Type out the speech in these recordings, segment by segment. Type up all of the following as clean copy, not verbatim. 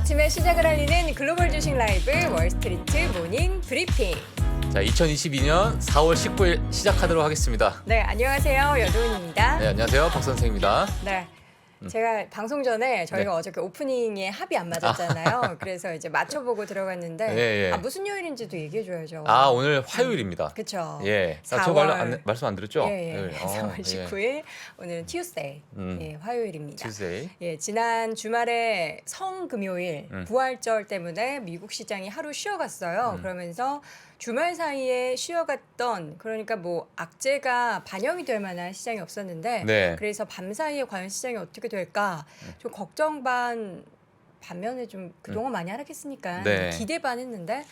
아침에 시작을 알리는 글로벌 주식 라이브 월스트리트 모닝 브리핑. 자, 2022년 4월 19일 시작하도록 하겠습니다. 네, 안녕하세요. 여도은입니다. 네, 안녕하세요. 박 선생입니다. 네. 제가 방송 전에 저희가 네. 어저께 오프닝에 합이 안 맞았잖아요. 그래서 이제 맞춰보고 들어갔는데 예. 무슨 요일인지도 얘기해줘야죠. 아, 오늘 화요일입니다. 그쵸. 예. 저 4월. 말씀 안 드렸죠? 예. 4월 19일 오늘은 Tuesday, 예, 화요일입니다. Tuesday. 예, 지난 주말에 성금요일 부활절 때문에 미국 시장이 하루 쉬어갔어요. 그러면서 주말 사이에 쉬어갔던, 그러니까 뭐 악재가 반영이 될 만한 시장이 없었는데 네. 그래서 밤 사이에 과연 시장이 어떻게 될까 좀 걱정 반 반면에 좀 그동안 많이 하락했으니까 네. 기대 반 했는데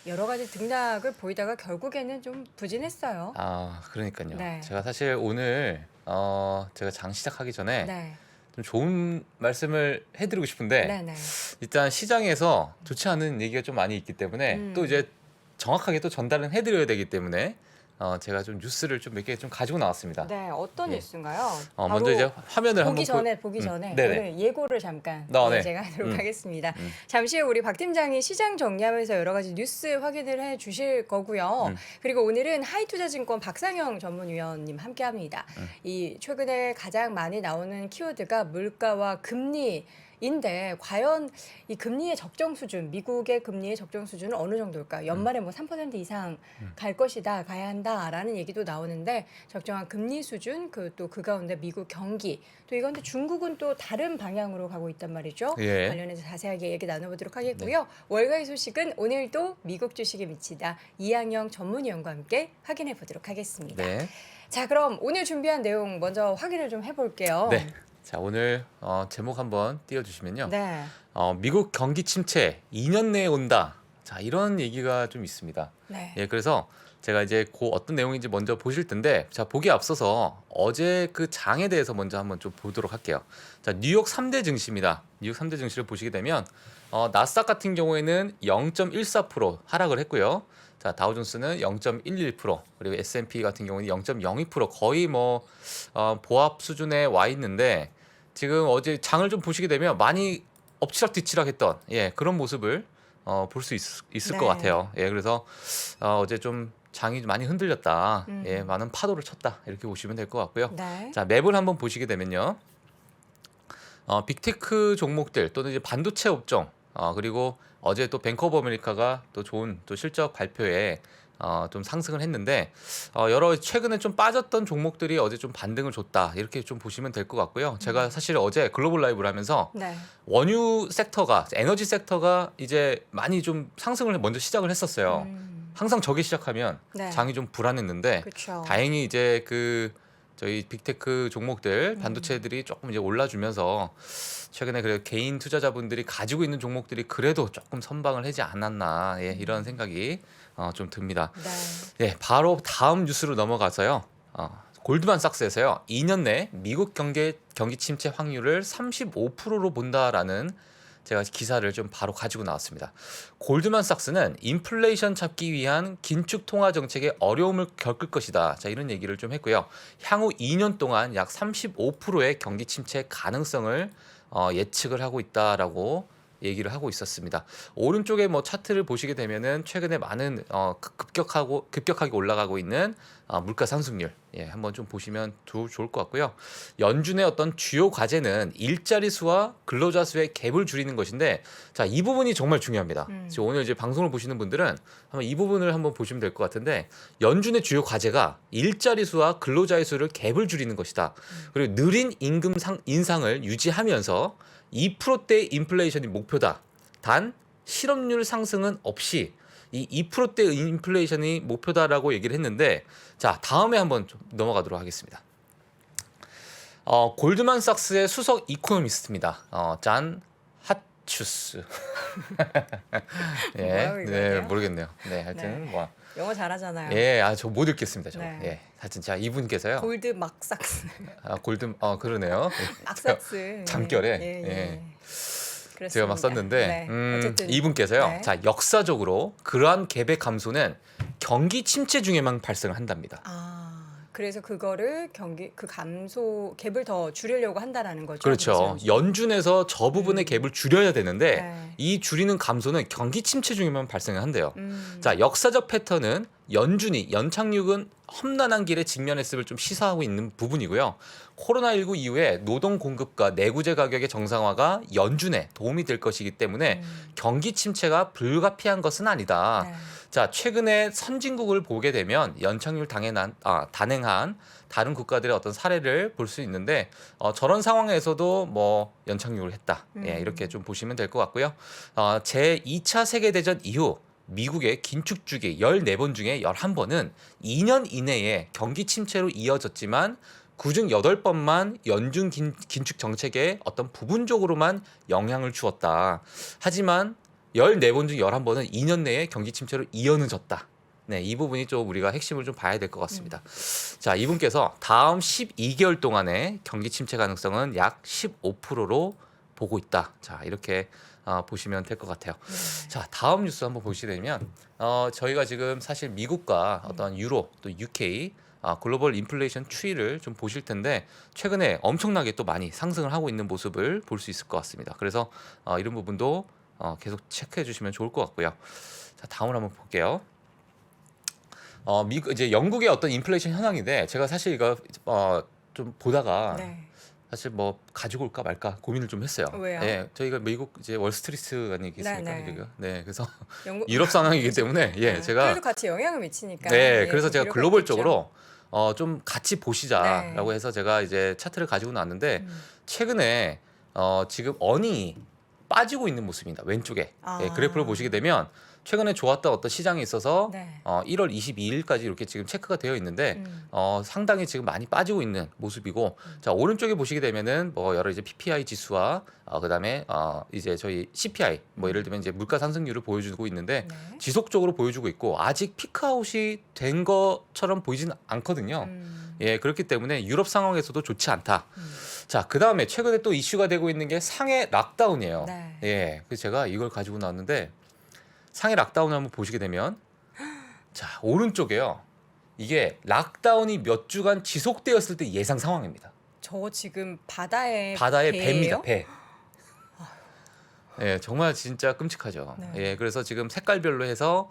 여러 가지 등락을 보이다가 결국에는 좀 부진했어요. 아, 그러니까요. 네. 제가 사실 오늘 제가 장 시작하기 전에 네. 좀 좋은 말씀을 해드리고 싶은데 네네. 일단 시장에서 좋지 않은 얘기가 좀 많이 있기 때문에 또 이제 정확하게 또 전달은 해드려야 되기 때문에 제가 좀 뉴스를 좀 몇 개 좀 가지고 나왔습니다. 네, 어떤 예. 뉴스인가요? 먼저 이제 화면을 한번 보기 전에 네네. 오늘 예고를 잠깐 네. 제가 하도록 하겠습니다. 잠시 후 우리 박 팀장이 시장 정리하면서 여러 가지 뉴스 확인을 해 주실 거고요. 그리고 오늘은 하이투자증권 박상영 전문위원님 함께합니다. 이 최근에 가장 많이 나오는 키워드가 물가와 금리. 인데 과연 이 금리의 적정 수준, 미국의 금리의 적정 수준은 어느 정도일까? 연말에 뭐 3% 이상 갈 것이다, 가야 한다라는 얘기도 나오는데 적정한 금리 수준, 또 그 가운데 미국 경기, 또 이건데 중국은 또 다른 방향으로 가고 있단 말이죠. 예. 관련해서 자세하게 얘기 나눠보도록 하겠고요. 월가의 소식은 오늘도 미국 주식에 미치다 이항영 전문위원과 함께 확인해 보도록 하겠습니다. 네. 자, 그럼 오늘 준비한 내용 먼저 확인을 좀 해볼게요. 네. 자, 오늘 제목 한번 띄워주시면요. 네. 미국 경기 침체 2년 내에 온다. 자, 이런 얘기가 좀 있습니다. 네. 예, 그래서 제가 이제 어떤 내용인지 먼저 보실 텐데, 자, 보기에 앞서서 어제 그 장에 대해서 먼저 한번 좀 보도록 할게요. 자, 뉴욕 3대 증시입니다. 뉴욕 3대 증시를 보시게 되면 나스닥 같은 경우에는 0.14% 하락을 했고요. 자, 다우존스는 0.11%, 그리고 S&P 같은 경우는 0.02%, 거의 뭐 보합 수준에 와 있는데, 지금 어제 장을 좀 보시게 되면 많이 엎치락뒤치락했던 그런 모습을 볼 수 있을 네. 것 같아요. 예, 그래서 어제 좀 장이 많이 흔들렸다. 예, 많은 파도를 쳤다. 이렇게 보시면 될 것 같고요. 네. 자, 맵을 한번 보시게 되면요. 빅테크 종목들 또는 이제 반도체 업종, 그리고 어제 또 뱅크 오브 아메리카가 또 좋은 또 실적 발표에 좀 상승을 했는데 여러 최근에 좀 빠졌던 종목들이 어제 좀 반등을 줬다, 이렇게 좀 보시면 될 것 같고요. 제가 사실 어제 글로벌 라이브를 하면서 네. 원유 섹터가, 에너지 섹터가 이제 많이 좀 상승을 먼저 시작을 했었어요. 항상 저게 시작하면 네. 장이 좀 불안했는데 그렇죠. 다행히 이제 저희 빅테크 종목들 반도체들이 조금 이제 올라주면서 최근에 그래도 개인 투자자분들이 가지고 있는 종목들이 그래도 조금 선방을 하지 않았나, 이런 생각이 좀 듭니다. 네. 예, 바로 다음 뉴스로 넘어가서요. 골드만삭스에서요, 2년 내 미국 경기 침체 확률을 35%로 본다라는 제가 기사를 좀 바로 가지고 나왔습니다. 골드만삭스는 인플레이션 잡기 위한 긴축 통화 정책에 어려움을 겪을 것이다. 자, 이런 얘기를 좀 했고요. 향후 2년 동안 약 35%의 경기 침체 가능성을 예측을 하고 있다라고 얘기를 하고 있었습니다. 오른쪽에 뭐 차트를 보시게 되면은 최근에 많은 급격하게 올라가고 있는 물가 상승률, 한번 좀 보시면 좋을 것 같고요. 연준의 어떤 주요 과제는 일자리 수와 근로자 수의 갭을 줄이는 것인데, 자, 이 부분이 정말 중요합니다. 지금 오늘 이제 방송을 보시는 분들은 한번 이 부분을 한번 보시면 될 것 같은데, 연준의 주요 과제가 일자리 수와 근로자의 수를 갭을 줄이는 것이다. 그리고 느린 임금 인상을 유지하면서 2%대 인플레이션이 목표다. 단 실업률 상승은 없이 이 2%대 인플레이션이 목표다라고 얘기를 했는데, 자, 다음에 한번 좀 넘어가도록 하겠습니다. 골드만삭스의 수석 이코노미스트입니다. 잔 하추스. 뭐라고 읽어야 돼요? 모르겠네요. 네, 하여튼 네. 뭐. 영어 잘하잖아요. 저 못 읽겠습니다. 저. 네. 하여튼 자, 이분께서요. 골드 막삭스. 그러네요. 막삭스. 잠결에. 그렇습니다. 제가 막 썼는데 네. 어쨌든 이분께서요. 네. 자, 역사적으로 그러한 갭의 감소는 경기 침체 중에만 발생을 한답니다. 그래서 그거를 그 감소 갭을 더 줄이려고 한다라는 거죠. 그렇죠. 그래서 연준에서 저 부분의 갭을 줄여야 되는데 네. 이 줄이는 감소는 경기 침체 중이면 발생을 한대요. 음. 자, 역사적 패턴은 연준이 연착륙은 험난한 길에 직면했음을 좀 시사하고 있는 부분이고요. 코로나19 이후에 노동 공급과 내구재 가격의 정상화가 연준에 도움이 될 것이기 때문에 경기 침체가 불가피한 것은 아니다. 네. 자, 최근에 선진국을 보게 되면 연착륙을 단행한 다른 국가들의 어떤 사례를 볼 수 있는데 저런 상황에서도 뭐 연착륙을 했다. 예, 이렇게 좀 보시면 될 것 같고요. 제 2차 세계대전 이후 미국의 긴축주기 14번 중에 11번은 2년 이내에 경기 침체로 이어졌지만 그중 8번만 연준 긴축 정책에 어떤 부분적으로만 영향을 주었다. 하지만 14번 중 11번은 2년 내에 경기 침체로 이어졌다. 네, 이 부분이 좀 우리가 핵심을 좀 봐야 될 것 같습니다. 자, 이분께서 다음 12개월 동안의 경기 침체 가능성은 약 15%로 보고 있다. 자, 이렇게 보시면 될 것 같아요. 자, 다음 뉴스 한번 보시게 되면 저희가 지금 사실 미국과 어떤 유로 또 UK 글로벌 인플레이션 추이를 좀 보실 텐데 최근에 엄청나게 또 많이 상승을 하고 있는 모습을 볼 수 있을 것 같습니다. 그래서 이런 부분도 계속 체크해 주시면 좋을 것 같고요. 자, 다음으로 한번 볼게요. 이제 영국의 어떤 인플레이션 현황인데 제가 사실 이거 좀 보다가 네. 사실 뭐 가지고 올까 말까 고민을 좀 했어요. 왜요? 예, 저희가 미국 이제 월스트리트 아니겠습니까 네, 네. 지금. 네, 그래서 영국 유럽 상황이기 때문에 예, 네. 제가 그래도 같이 영향을 미치니까. 네, 예, 그래서 좀 제가 필요가 글로벌적으로 좀 같이 네. 보시자라고 해서 제가 이제 차트를 가지고 나왔는데 있겠죠. 최근에 지금 언이 빠지고 있는 모습입니다. 왼쪽에 예, 그래프를 보시게 되면 최근에 좋았던 어떤 시장이 있어서 네. 1월 22일까지 이렇게 지금 체크가 되어 있는데 음. 상당히 지금 많이 빠지고 있는 모습이고 자, 오른쪽에 보시게 되면은 뭐 여러 이제 PPI 지수와 그다음에 이제 저희 CPI 뭐 예를 들면 이제 물가 상승률을 보여주고 있는데 네. 지속적으로 보여주고 있고 아직 피크아웃이 된 것처럼 보이지는 않거든요. 예, 그렇기 때문에 유럽 상황에서도 좋지 않다. 자, 그다음에 최근에 또 이슈가 되고 있는 게 상해 락다운이에요. 네. 예, 그래서 제가 이걸 가지고 나왔는데 상해 락다운을 한번 보시게 되면 자, 오른쪽에요. 이게 락다운이 몇 주간 지속되었을 때 예상 상황입니다. 저 지금 바다에 배입니다. 배예요? 배. 예, 정말 진짜 끔찍하죠. 네. 예, 그래서 지금 색깔별로 해서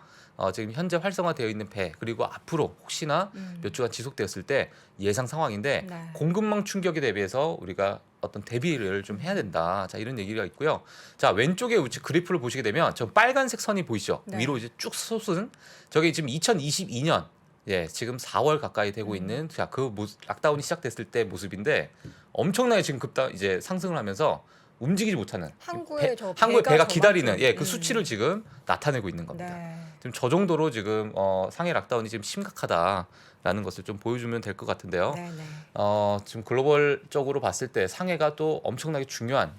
지금 현재 활성화되어 있는 배 그리고 앞으로 혹시나 몇 주간 지속되었을 때 예상 상황인데 네. 공급망 충격에 대비해서 우리가 어떤 대비를 좀 해야 된다. 자, 이런 얘기가 있고요. 자, 왼쪽에 우측 그래프를 보시게 되면 저 빨간색 선이 보이시죠? 네. 위로 이제 쭉 솟은 저게 지금 2022년 예, 지금 4월 가까이 되고 있는 자, 그 락다운이 시작됐을 때 모습인데 엄청나게 지금 이제 상승을 하면서 움직이지 못하는 항구에 저 항구에 배가 저만큼. 기다리는 예, 그 수치를 지금 나타내고 있는 겁니다. 네. 지금 저 정도로 지금 상해 락다운이 지금 심각하다라는 것을 좀 보여주면 될 것 같은데요. 네, 네. 지금 글로벌적으로 봤을 때 상해가 또 엄청나게 중요한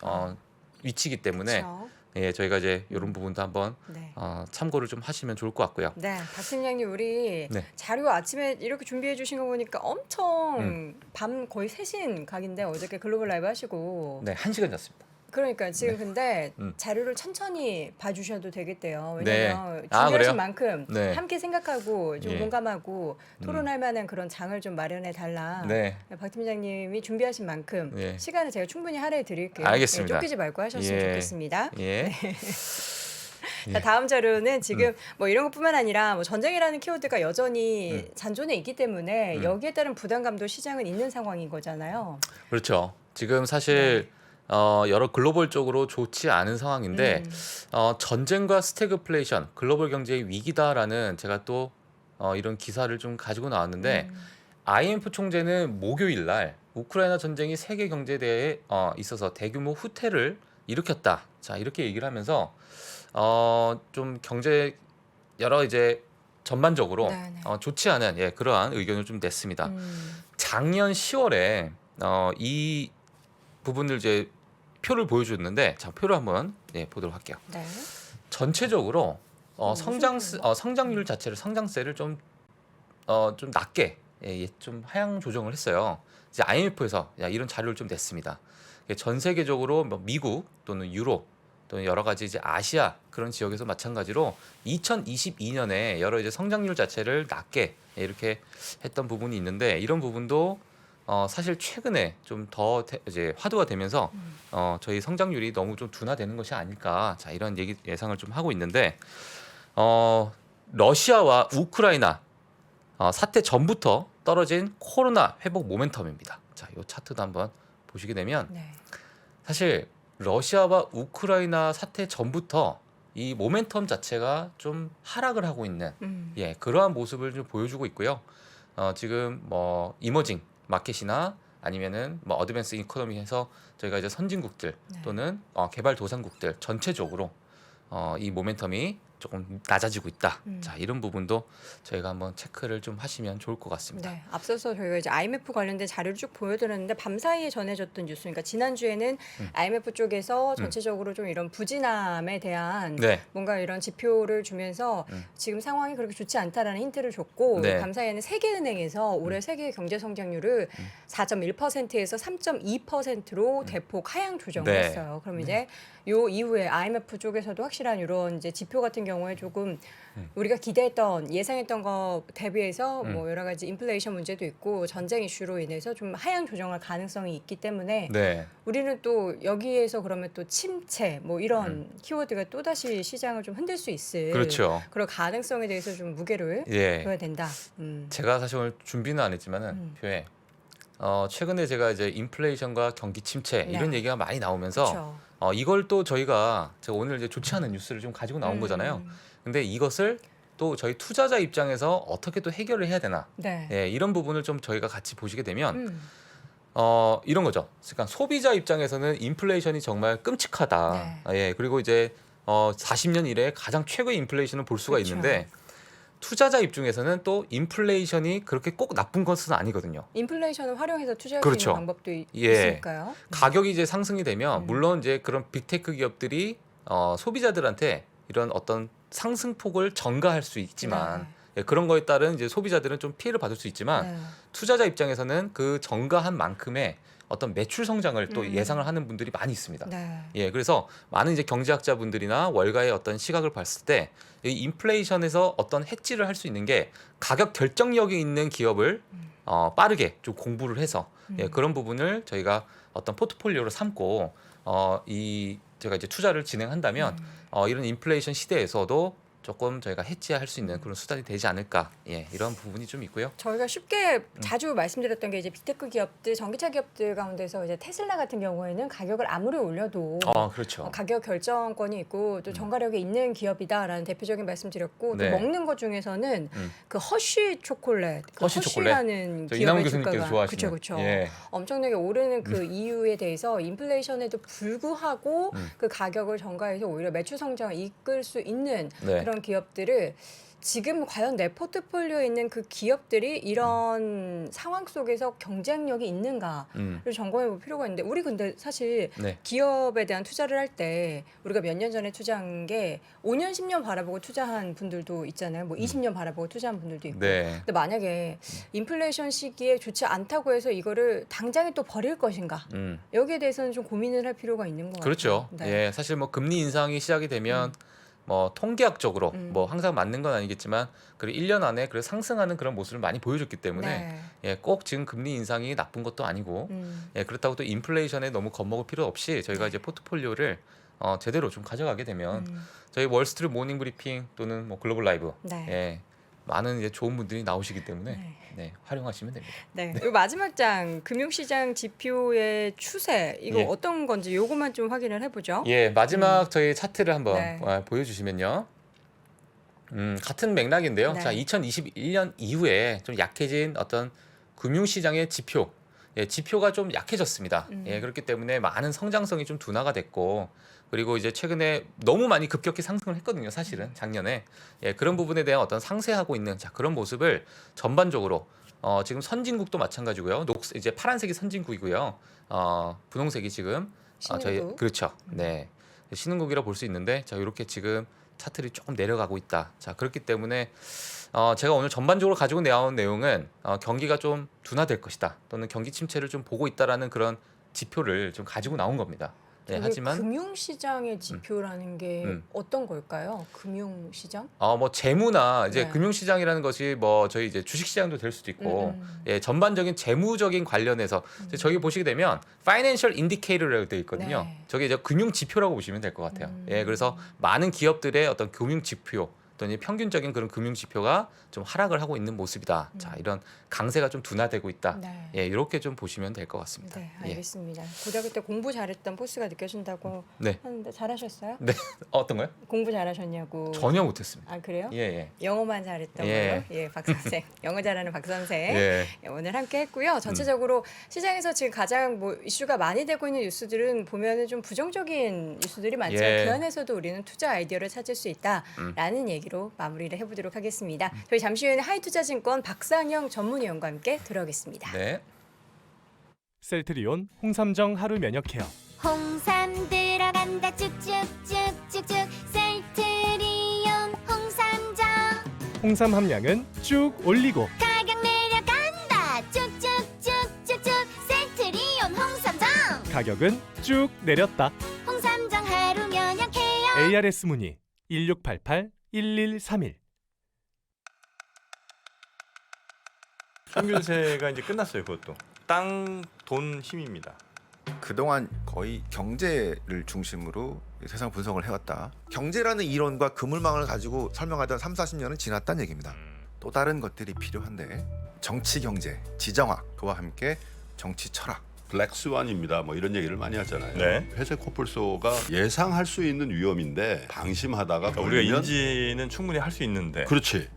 위치이기 때문에 그렇죠. 예, 저희가 이제 이런 부분도 한번 네. 참고를 좀 하시면 좋을 것 같고요. 네, 박 팀장님 우리 네. 자료 아침에 이렇게 준비해 주신 거 보니까 엄청 밤 거의 3신 각인데 어저께 글로벌 라이브 하시고 네, 1시간 잤습니다. 그러니까 지금 근데 음. 자료를 천천히 봐주셔도 되겠대요. 네. 왜냐면 아, 준비하신 그래요? 만큼 네. 함께 생각하고 좀 예. 공감하고 토론할 만한 그런 장을 좀 마련해 달라. 네. 박 팀장님이 준비하신 만큼 예. 시간을 제가 충분히 할애해 드릴게요. 알겠습니다. 쫓기지 말고 하셨으면 예. 좋겠습니다. 예. 자, 다음 자료는 지금 뭐 이런 것뿐만 아니라 뭐 전쟁이라는 키워드가 여전히 잔존해 있기 때문에 여기에 따른 부담감도 시장은 있는 상황인 거잖아요. 그렇죠. 지금 사실 여러 글로벌적으로 좋지 않은 상황인데 전쟁과 스태그플레이션, 글로벌 경제의 위기다라는 제가 또 이런 기사를 좀 가지고 나왔는데 IMF 총재는 목요일 날 우크라이나 전쟁이 세계 경제에 대해 있어서 대규모 후퇴를 일으켰다. 자, 이렇게 얘기를 하면서 좀 경제 여러 이제 전반적으로 네네. 좋지 않은 예, 그러한 의견을 좀 냈습니다. 작년 10월에 이 부분을 이제 표를 보여줬는데 자, 표를 한번 예, 보도록 할게요. 네. 전체적으로 무슨 성장률 자체를 성장세를 좀 낮게 좀 하향 조정을 했어요. 이제 IMF에서 이런 자료를 좀 냈습니다. 전 세계적으로 뭐 미국 또는 유로 또 여러 가지 이제 아시아 그런 지역에서 마찬가지로 2022년에 여러 이제 성장률 자체를 낮게 이렇게 했던 부분이 있는데 이런 부분도 사실 최근에 좀 더 이제 화두가 되면서 저희 성장률이 너무 좀 둔화되는 것이 아닐까 자 이런 예상을 좀 하고 있는데 러시아와 우크라이나 사태 전부터 떨어진 코로나 회복 모멘텀입니다. 자, 이 차트도 한번 보시게 되면 네. 사실 러시아와 우크라이나 사태 전부터 이 모멘텀 자체가 좀 하락을 하고 있는 예 그러한 모습을 좀 보여주고 있고요. 지금 뭐 이머징 마켓이나 아니면은 뭐 어드밴스 이코노미에서 저희가 이제 선진국들 네. 또는 개발도상국들 전체적으로 이 모멘텀이 조금 낮아지고 있다. 자 이런 부분도 저희가 한번 체크를 좀 하시면 좋을 것 같습니다. 네, 앞서서 저희가 이제 IMF 관련된 자료를 쭉 보여드렸는데 밤사이에 전해졌던 뉴스, 그러니까 지난주에는 IMF 쪽에서 전체적으로 좀 이런 부진함에 대한 네. 뭔가 이런 지표를 주면서 지금 상황이 그렇게 좋지 않다라는 힌트를 줬고 네. 밤사이에는 세계은행에서 올해 세계 경제 성장률을 4.1%에서 3.2%로 대폭 하향 조정을 네. 했어요. 그럼 이제 요 이후에 IMF 쪽에서도 확실한 이런 이제 지표 같은 경우에 조금 우리가 기대했던 예상했던 거 대비해서 뭐 여러 가지 인플레이션 문제도 있고 전쟁 이슈로 인해서 좀 하향 조정할 가능성이 있기 때문에 네. 우리는 또 여기에서 그러면 또 침체 뭐 이런 키워드가 또 다시 시장을 좀 흔들 수 있을 그렇죠. 그런 가능성에 대해서 좀 무게를 예. 둬야 된다. 제가 사실 오늘 준비는 안 했지만은 표에 최근에 제가 이제 인플레이션과 경기 침체 네. 이런 얘기가 많이 나오면서 그렇죠. 이걸 또 제가 오늘 이제 좋지 않은 뉴스를 좀 가지고 나온 거잖아요. 근데 이것을 또 저희 투자자 입장에서 어떻게 또 해결을 해야 되나? 네. 예, 이런 부분을 좀 저희가 같이 보시게 되면 음. 이런 거죠. 그러니까 소비자 입장에서는 인플레이션이 정말 끔찍하다. 예, 그리고 이제 40년 이래 가장 최고의 인플레이션을 볼 수가 그렇죠. 있는데 투자자 입장에서는 또 인플레이션이 그렇게 꼭 나쁜 것은 아니거든요. 인플레이션을 활용해서 투자할 그렇죠. 수 있는 방법도 예. 있으니까요. 가격이 이제 상승이 되면 물론 이제 그런 빅테크 기업들이 소비자들한테 이런 어떤 상승폭을 전가할 수 있지만 예, 그런 거에 따른 이제 소비자들은 좀 피해를 받을 수 있지만 네. 투자자 입장에서는 그 전가한 만큼의 어떤 매출 성장을 또 예상을 하는 분들이 많이 있습니다. 네. 예, 그래서 많은 이제 경제학자분들이나 월가의 어떤 시각을 봤을 때 이 인플레이션에서 어떤 해지를 할 수 있는 게 가격 결정력이 있는 기업을 빠르게 좀 공부를 해서 예, 그런 부분을 저희가 어떤 포트폴리오로 삼고 제가 이제 투자를 진행한다면 이런 인플레이션 시대에서도 조금 저희가 해지할 수 있는 그런 수단이 되지 않을까 예, 이런 부분이 좀 있고요. 저희가 쉽게 자주 말씀드렸던 게 이제 빅테크 기업들, 전기차 기업들 가운데서 이제 테슬라 같은 경우에는 가격을 아무리 올려도 그렇죠. 가격 결정권이 있고 또 전가력이 있는 기업이다라는 대표적인 말씀드렸고 네. 또 먹는 것 중에서는 그 허쉬 초콜릿, 그 허쉬 초콜릿? 허쉬라는 저 기업의 이남훈 교수님께서 주가가 좋아하시는. 그렇죠. 예. 엄청나게 오르는 그 이유에 대해서 인플레이션에도 불구하고 그 가격을 전가해서 오히려 매출 성장을 이끌 수 있는 네. 그런 기업들을 지금 과연 내 포트폴리오에 있는 그 기업들이 이런 상황 속에서 경쟁력이 있는가를 점검해 볼 필요가 있는데 우리 근데 사실 네. 기업에 대한 투자를 할 때 우리가 몇 년 전에 투자한 게 5년, 10년 바라보고 투자한 분들도 있잖아요. 뭐 20년 바라보고 투자한 분들도 있고. 네. 근데 만약에 인플레이션 시기에 좋지 않다고 해서 이거를 당장에 또 버릴 것인가? 여기에 대해서는 좀 고민을 할 필요가 있는 것 그렇죠. 같아요. 네. 예, 사실 뭐 금리 인상이 시작이 되면 뭐 통계학적으로 뭐 항상 맞는 건 아니겠지만 그리고 1년 안에 그래 상승하는 그런 모습을 많이 보여줬기 때문에 네. 예, 꼭 지금 금리 인상이 나쁜 것도 아니고 예, 그렇다고 또 인플레이션에 너무 겁먹을 필요 없이 저희가 이제 포트폴리오를 제대로 좀 가져가게 되면 저희 월스트리트 모닝 브리핑 또는 뭐 글로벌 라이브 네. 예, 많은 이제 좋은 분들이 나오시기 때문에 네, 활용하시면 됩니다. 네. 요 마지막 장 금융시장 지표의 추세 이거 예. 어떤 건지 요것만 좀 확인을 해보죠. 예, 마지막 저희 차트를 한번 네. 보여주시면요. 같은 맥락인데요. 네. 자, 2021년 이후에 좀 약해진 어떤 금융시장의 지표, 예, 지표가 좀 약해졌습니다. 예, 그렇기 때문에 많은 성장성이 좀 둔화가 됐고, 그리고 이제 최근에 너무 많이 급격히 상승을 했거든요. 사실은 작년에 예, 그런 부분에 대한 어떤 상쇄하고 있는 자 그런 모습을 전반적으로 지금 선진국도 마찬가지고요. 이제 파란색이 선진국이고요. 분홍색이 지금 저희 신흥국. 그렇죠. 네, 신흥국이라 볼 수 있는데 자 이렇게 지금 차트를 조금 내려가고 있다. 자 그렇기 때문에 제가 오늘 전반적으로 가지고 나온 내용은 경기가 좀 둔화될 것이다. 또는 경기 침체를 좀 보고 있다라는 그런 지표를 좀 가지고 나온 겁니다. 저게 하지만 금융시장의 지표라는 게 음. 어떤 걸까요? 금융시장? 뭐 재무나 이제 네. 금융시장이라는 것이 뭐 저희 이제 주식시장도 될 수도 있고 예, 전반적인 재무적인 관련해서 이제 저기 보시게 되면 Financial Indicator라고 되어 있거든요. 네. 저게 이제 금융 지표라고 보시면 될 것 같아요. 예, 그래서 많은 기업들의 어떤 금융 지표 또는 평균적인 그런 금융 지표가 좀 하락을 하고 있는 모습이다. 자, 이런 강세가 좀 둔화되고 있다. 네. 예, 이렇게 좀 보시면 될 것 같습니다. 네, 예. 알겠습니다. 고등학교 때 공부 잘했던 포스가 느껴진다고 네. 하는데 잘하셨어요? 네. 어떤 거요? 공부 잘하셨냐고. 전혀 못했습니다. 아 그래요? 예, 예. 영어만 잘했던 예. 걸로? 예, 박 선생. 영어 잘하는 박 선생. 예. 예, 오늘 함께 했고요. 전체적으로 시장에서 지금 가장 뭐 이슈가 많이 되고 있는 뉴스들은 보면은 좀 부정적인 뉴스들이 많죠. 예. 그 안에서도 우리는 투자 아이디어를 찾을 수 있다라는 얘기로 마무리를 해보도록 하겠습니다. 저희 잠시 후에는 하이투자증권 박상영 전문위원과 함께 돌아오겠습니다. 네. 셀트리온 홍삼정 하루 면역 케어. 홍삼 들어간다 쭉쭉쭉쭉쭉 셀트리온 홍삼정 홍삼 함량은 쭉 올리고 가격 내려간다 쭉쭉쭉쭉쭉 셀트리온 홍삼정 가격은 쭉 내렸다. 홍삼정 하루 면역해요. ARS 문의 1688-1131. 평균세가 이제 끝났어요. 그것도 땅, 돈, 힘입니다. 그동안 거의 경제를 중심으로 세상 분석을 해왔다. 경제라는 이론과 그물망을 가지고 설명하던 3, 40년은 지났다는 얘기입니다. 또 다른 것들이 필요한데 정치 경제, 지정학, 그와 함께 정치 철학. 블랙스완입니다. 뭐 이런 얘기를 많이 하잖아요. 네. 회색 코뿔소가 예상할 수 있는 위험인데 방심하다가 그러니까 우리가 걸리면 인지는 충분히 할 수 있는데 그렇지.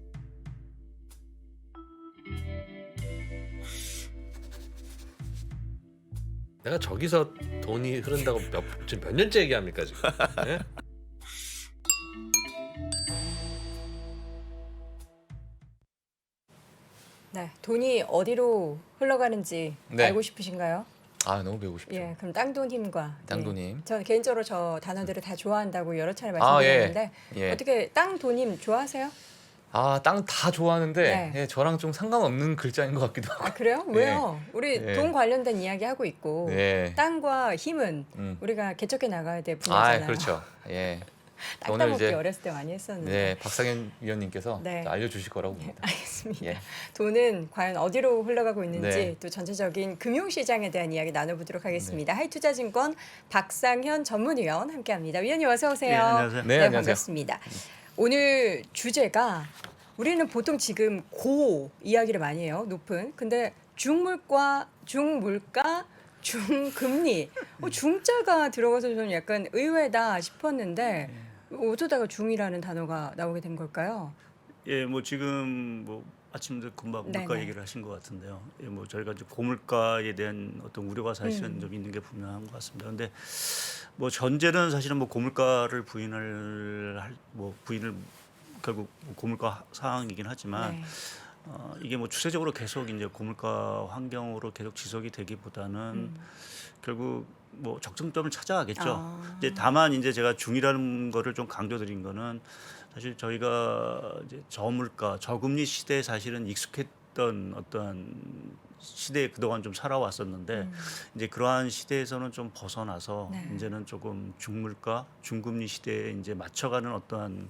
내가 저기서 돈이 흐른다고 지금 몇 년째 얘기합니까 지금? 예? 네, 돈이 어디로 흘러가는지 네. 알고 싶으신가요? 아, 너무 배우고 싶죠. 예, 그럼 땅돈힘과 땅돈힘. 예, 저는 개인적으로 저 단어들을 다 좋아한다고 여러 차례 아, 말씀드렸는데 예. 어떻게 땅돈힘 좋아하세요? 아, 땅 다 좋아하는데 네. 예, 저랑 좀 상관없는 글자인 것 같기도 하고. 아 그래요? 왜요? 우리 예. 돈 관련된 이야기 하고 있고 네. 땅과 힘은 음. 우리가 개척해 나가야 될 분야잖아요. 아, 그렇죠. 예. 땅 오늘 따먹기 이제 어렸을 때 많이 했었는데. 네, 박상현 위원님께서 네. 알려주실 거라고 봅니다. 알겠습니다. 예. 돈은 과연 어디로 흘러가고 있는지 네. 또 전체적인 금융시장에 대한 이야기 나눠보도록 하겠습니다. 하이투자증권 박상현 전문위원 함께합니다. 위원님 어서 오세요. 네, 안녕하세요. 네, 안녕하세요. 반갑습니다. 오늘 주제가 우리는 보통 지금 고 이야기를 많이 해요. 높은. 근데 중물가, 중금리. 중자가 들어가서 저는 약간 의외다 싶었는데 어쩌다가 중이라는 단어가 나오게 된 걸까요? 예, 뭐 지금 뭐 아침도 금방 물가 네네. 얘기를 하신 것 같은데요. 예, 뭐 저희가 이제 고물가에 대한 어떤 우려가 사실은 좀 있는 게 분명한 것 같습니다. 근데 뭐 전제는 사실은 뭐 고물가를 부인을 결국 고물가 상황이긴 하지만 네. 이게 뭐 추세적으로 계속 이제 고물가 환경으로 계속 지속이 되기보다는 결국 뭐 적정점을 찾아가겠죠. 아. 이제 다만 이제 제가 중이라는 거를 좀 강조드린 거는 사실 저희가 이제 저물가, 저금리 시대에 사실은 익숙했던 어떠한 시대에 그동안 좀 살아왔었는데 이제 그러한 시대에서는 좀 벗어나서 네. 이제는 조금 중물가, 중금리 시대에 이제 맞춰가는 어떠한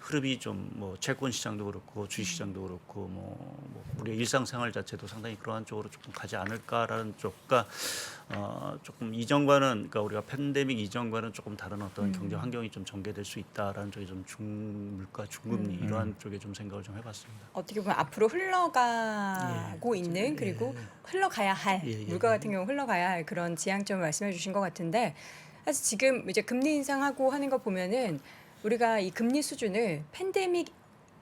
흐름이 좀 뭐 채권 시장도 그렇고 주식 시장도 그렇고 뭐 우리의 일상생활 자체도 상당히 그러한 쪽으로 조금 가지 않을까라는 쪽과 조금 이전과는 그러니까 우리가 팬데믹 이전과는 조금 다른 어떤 경제 환경이 좀 전개될 수 있다라는 쪽에 좀 중물가, 중금리 이러한 쪽에 좀 생각을 좀 해봤습니다. 어떻게 보면 앞으로 흘러가고 있는 그리고 흘러가야 할 물가 같은 경우 흘러가야 할 그런 지향점을 말씀해 주신 것 같은데 사실 지금 이제 금리 인상하고 하는 거 보면은 우리가 이 금리 수준을 팬데믹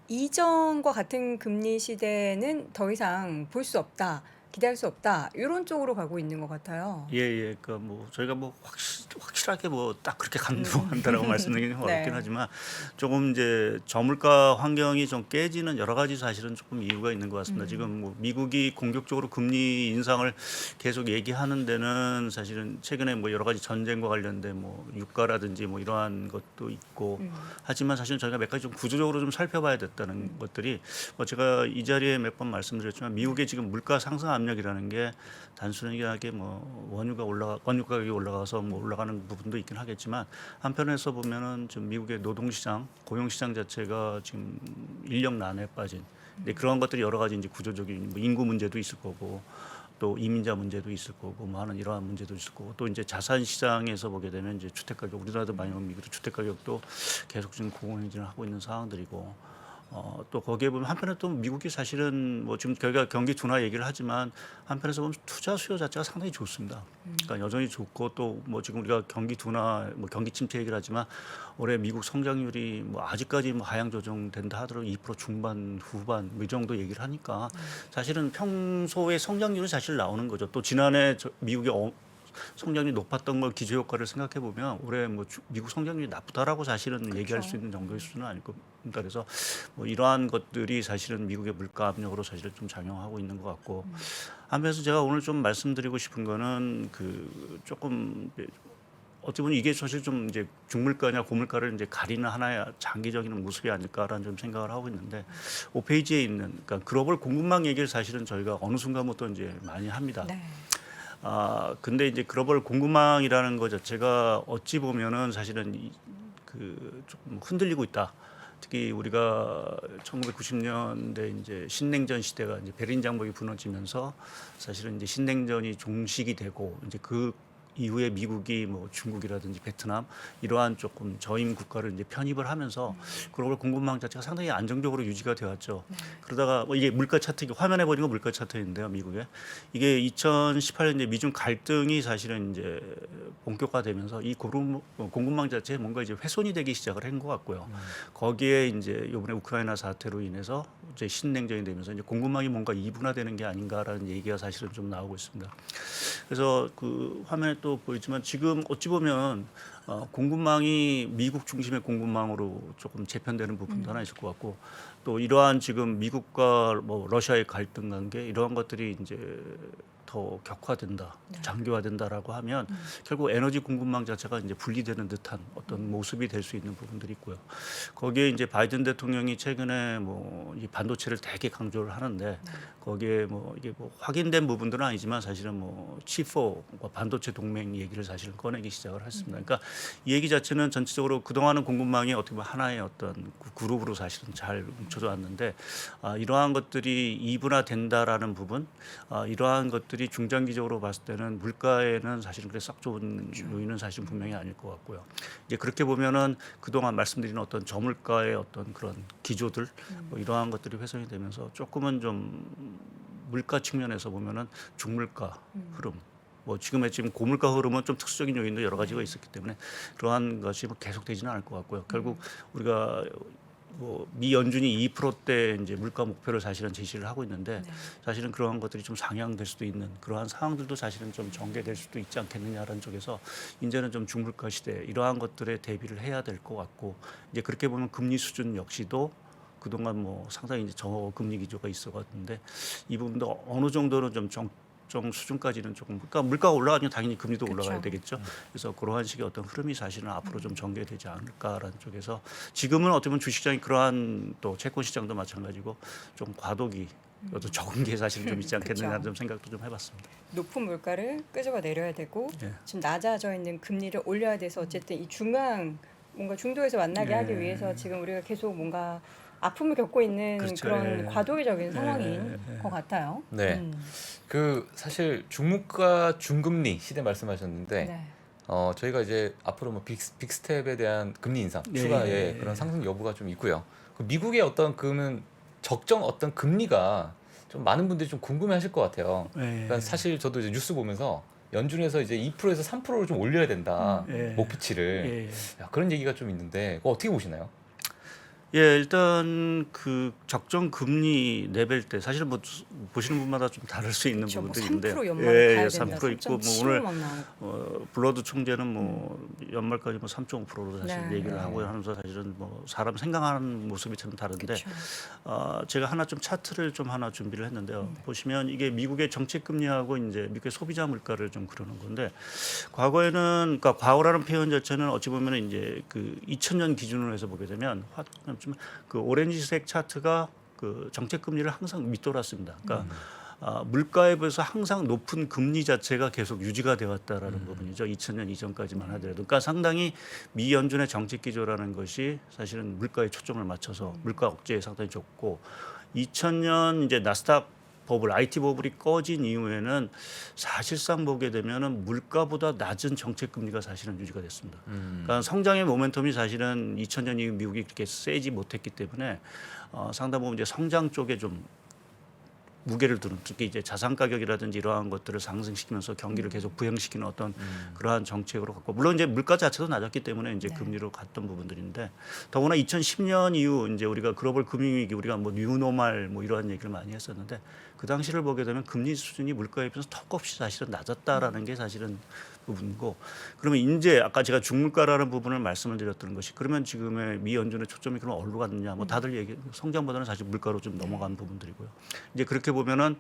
이전과 같은 금리 시대는 더 이상 볼 수 없다. 기대할 수 없다. 이런 쪽으로 가고 있는 것 같아요. 예. 그러니까 뭐 저희가 뭐 확실하게 뭐 딱 그렇게 감동한다라고 말씀드리기는 네. 어렵긴 하지만 조금 이제 저물가 환경이 좀 깨지는 여러 가지 사실은 조금 이유가 있는 것 같습니다. 지금 뭐 미국이 공격적으로 금리 인상을 계속 얘기하는 데는 사실은 최근에 뭐 여러 가지 전쟁과 관련된 뭐 유가라든지 뭐 이러한 것도 있고 하지만 사실 저희가 몇 가지 좀 구조적으로 좀 살펴봐야 됐다는 것들이 뭐 제가 이 자리에 몇 번 말씀드렸지만 미국의 지금 물가 상승 압력이라는 게 단순하게 뭐 원유 가격이 올라가서 뭐 올라가는 부분도 있긴 하겠지만 한편에서 보면은 지금 미국의 노동시장, 고용시장 자체가 지금 인력난에 빠진 근데 그런 것들이 여러 가지 이제 구조적인 뭐 인구 문제도 있을 거고 또 이민자 문제도 있을 거고 뭐 하는 이러한 문제도 있을 거고 또 이제 자산 시장에서 보게 되면 이제 주택 가격 우리나라도 많이 보면 미국도 주택 가격도 계속 지금 고공행진을 하고 있는 상황들이고 또 거기에 보면 한편에 또 미국이 사실은 뭐 지금 저희가 경기 둔화 얘기를 하지만 한편에서 보면 투자 수요 자체가 상당히 좋습니다. 그러니까 여전히 좋고 또 뭐 지금 우리가 경기 둔화 뭐 경기 침체 얘기를 하지만 올해 미국 성장률이 뭐 아직까지 뭐 하향 조정된다 하더라도 2% 중반 후반 뭐 이 정도 얘기를 하니까 사실은 평소에 성장률은 사실 나오는 거죠. 또 지난해 미국의 성장률이 높았던 걸 기저 효과를 생각해 보면 올해 뭐 미국 성장률이 나쁘다라고 사실은 얘기할 수 있는 정도의 수준은 아닐 겁니다. 그래서 뭐 이러한 것들이 사실은 미국의 물가 압력으로 사실은 좀 작용하고 있는 것 같고 한편에서 제가 오늘 좀 말씀드리고 싶은 거는 그 조금 어찌 보면 이게 사실 좀 이제 중물가냐 고물가를 이제 가리는 하나의 장기적인 모습이 아닐까라는 좀 생각을 하고 있는데 5페이지에 있는 그러니까 글로벌 공급망 얘기를 사실은 저희가 어느 순간부터 이제 많이 합니다. 네. 근데 이제 글로벌 공급망이라는 것 자체가 어찌 보면은 사실은 조금 흔들리고 있다. 특히 우리가 1990년대 이제 신냉전 시대가 이제 베를린 장벽이 무너지면서 사실은 이제 신냉전이 종식이 되고 이제 그 이후에 미국이 뭐 중국이라든지 베트남 이러한 조금 저임 국가를 이제 편입을 하면서 글로벌 공급망 자체가 상당히 안정적으로 유지가 되었죠. 그러다가 뭐 이게 물가 차트 화면에 보이는 건 물가 차트인데요, 미국에 이게 2018년 이제 미중 갈등이 사실은 이제 본격화되면서 이 공급망 자체에 뭔가 이제 훼손이 되기 시작을 한 것 같고요. 거기에 이제 이번에 우크라이나 사태로 인해서 이제 신냉전이 되면서 이제 공급망이 뭔가 이분화되는 게 아닌가라는 얘기가 사실은 좀 나오고 있습니다. 그래서 그 화면에 또 보이지만 지금 어찌 보면 공급망이 미국 중심의 공급망으로 조금 재편되는 부분도 하나 있을 것 같고 또 이러한 지금 미국과 뭐 러시아의 갈등 관계 이러한 것들이 이제 더 격화된다, 장기화된다라고 하면 결국 에너지 공급망 자체가 이제 분리되는 듯한 어떤 모습이 될 수 있는 부분들이 있고요. 거기에 이제 바이든 대통령이 최근에 뭐 이 반도체를 되게 강조를 하는데 거기에 뭐 이게 뭐 확인된 부분들은 아니지만 사실은 뭐 칩4 반도체 동맹 얘기를 사실은 꺼내기 시작을 했습니다. 그러니까 이 얘기 자체는 전체적으로 그동안은 공급망이 어떻게 보면 하나의 어떤 그룹으로 사실은 잘 뭉쳐져 왔는데 이러한 것들이 이분화된다라는 부분, 이러한 것들이 중장기적으로 봤을 때는 물가에는 사실은 그래 썩 좋은 요인은 사실 분명히 아닐 것 같고요. 이제 그렇게 보면은 그동안 말씀드린 어떤 저물가의 어떤 그런 기조들 뭐 이러한 것들이 훼손이 되면서 조금은 좀 물가 측면에서 보면은 중물가 흐름. 뭐 지금 고물가 흐름은 좀 특수적인 요인도 여러 가지가 있었기 때문에 그러한 것이 뭐 계속되지는 않을 것 같고요. 결국 우리가 뭐 미 연준이 2%대 이제 물가 목표를 사실은 제시를 하고 있는데 사실은 그러한 것들이 좀 상향될 수도 있는 그러한 상황들도 사실은 좀 전개될 수도 있지 않겠느냐라는 쪽에서 이제는 좀 중물가 시대 이러한 것들에 대비를 해야 될 것 같고 이제 그렇게 보면 금리 수준 역시도 그동안 뭐 상당히 이제 저금리 기조가 있어갔는데 이 부분도 어느 정도는 좀 수준까지는 조금 그러니까 물가가 올라가면 당연히 금리도 올라가야 되겠죠. 그래서 그러한 식의 어떤 흐름이 사실은 앞으로 좀 전개되지 않을까라는 쪽에서 지금은 어떻게 보면 주식시장이 그러한 또 채권 시장도 마찬가지고 좀 과도기 또 적은 게 사실은 좀 있지 않겠느냐는 좀 생각도 좀 해봤습니다. 높은 물가를 끄집어 내려야 되고 예. 지금 낮아져 있는 금리를 올려야 돼서 어쨌든 이 뭔가 중도에서 만나게 하기 위해서 지금 우리가 계속 뭔가 아픔을 겪고 있는 그렇죠. 그런 예. 과도기적인 상황인 것 같아요. 네. 그 사실 중물가 중금리 시대 말씀하셨는데 네. 저희가 이제 앞으로 뭐 빅스텝에 대한 금리 인상 예, 추가의 예, 그런 예. 상승 여부가 좀 있고요. 그 미국의 어떤 그러면 적정 어떤 금리가 좀 많은 분들이 좀 궁금해하실 것 같아요. 그러니까 사실 저도 이제 뉴스 보면서 연준에서 이제 2%에서 3%를 좀 올려야 된다 목표치를 그런 얘기가 좀 있는데 그거 어떻게 보시나요? 예, 일단 그 적정 금리 레벨 때 사실 뭐 보시는 분마다 좀 다를 수 있는 그렇죠. 뭐 부분들이 있는데요. 3% 연말에 가야 3% 있고 뭐 3.75 오늘 막 나오고. 블러드 총재는 뭐 연말까지 뭐 3.5%로 사실 네. 얘기를 하고 하면서 사실은 뭐 사람 생각하는 모습이 참 다른데 그렇죠. 제가 하나 좀 차트를 좀 하나 준비를 했는데요. 보시면 이게 미국의 정책 금리하고 이제 미국의 소비자 물가를 좀 그러는 건데 과거에는 그러니까 과거라는 표현 자체는 어찌 보면 이제 그 2000년 기준으로 해서 보게 되면 그 오렌지색 차트가 그 정책 금리를 항상 밑돌았습니다. 그러니까 물가에 비해서 항상 높은 금리 자체가 계속 유지가 되었다라는 부분이죠. 2000년 이전까지만 하더라도. 그러니까 상당히 미 연준의 정책 기조라는 것이 사실은 물가에 초점을 맞춰서 물가 억제에 상당히 좋고 2000년 이제 나스닥 버블, IT 버블이 꺼진 이후에는 사실상 보게 되면은 물가보다 낮은 정책 금리가 사실은 유지가 됐습니다. 그러니까 성장의 모멘텀이 사실은 2000년 이후 미국이 그렇게 세지 못했기 때문에 상당 부분 이제 성장 쪽에 좀 무게를 두는 특히 이제 자산 가격이라든지 이러한 것들을 상승시키면서 경기를 계속 부양시키는 어떤 그러한 정책으로 갔고 물론 이제 물가 자체도 낮았기 때문에 이제 금리로 갔던 부분들인데 더구나 2010년 이후 이제 우리가 글로벌 금융위기 우리가 뭐 뉴노멀 뭐 이러한 얘기를 많이 했었는데 그 당시를 보게 되면 금리 수준이 물가에 비해서 턱없이 사실은 낮았다라는 게 사실은 부분이고 그러면 이제 아까 제가 중물가라는 부분을 말씀을 드렸던 것이 그러면 지금의 미 연준의 초점이 그럼 어디로 갔느냐 뭐 다들 얘기 성장보다는 사실 물가로 좀 넘어간 부분들이고요. 이제 그렇게 보면은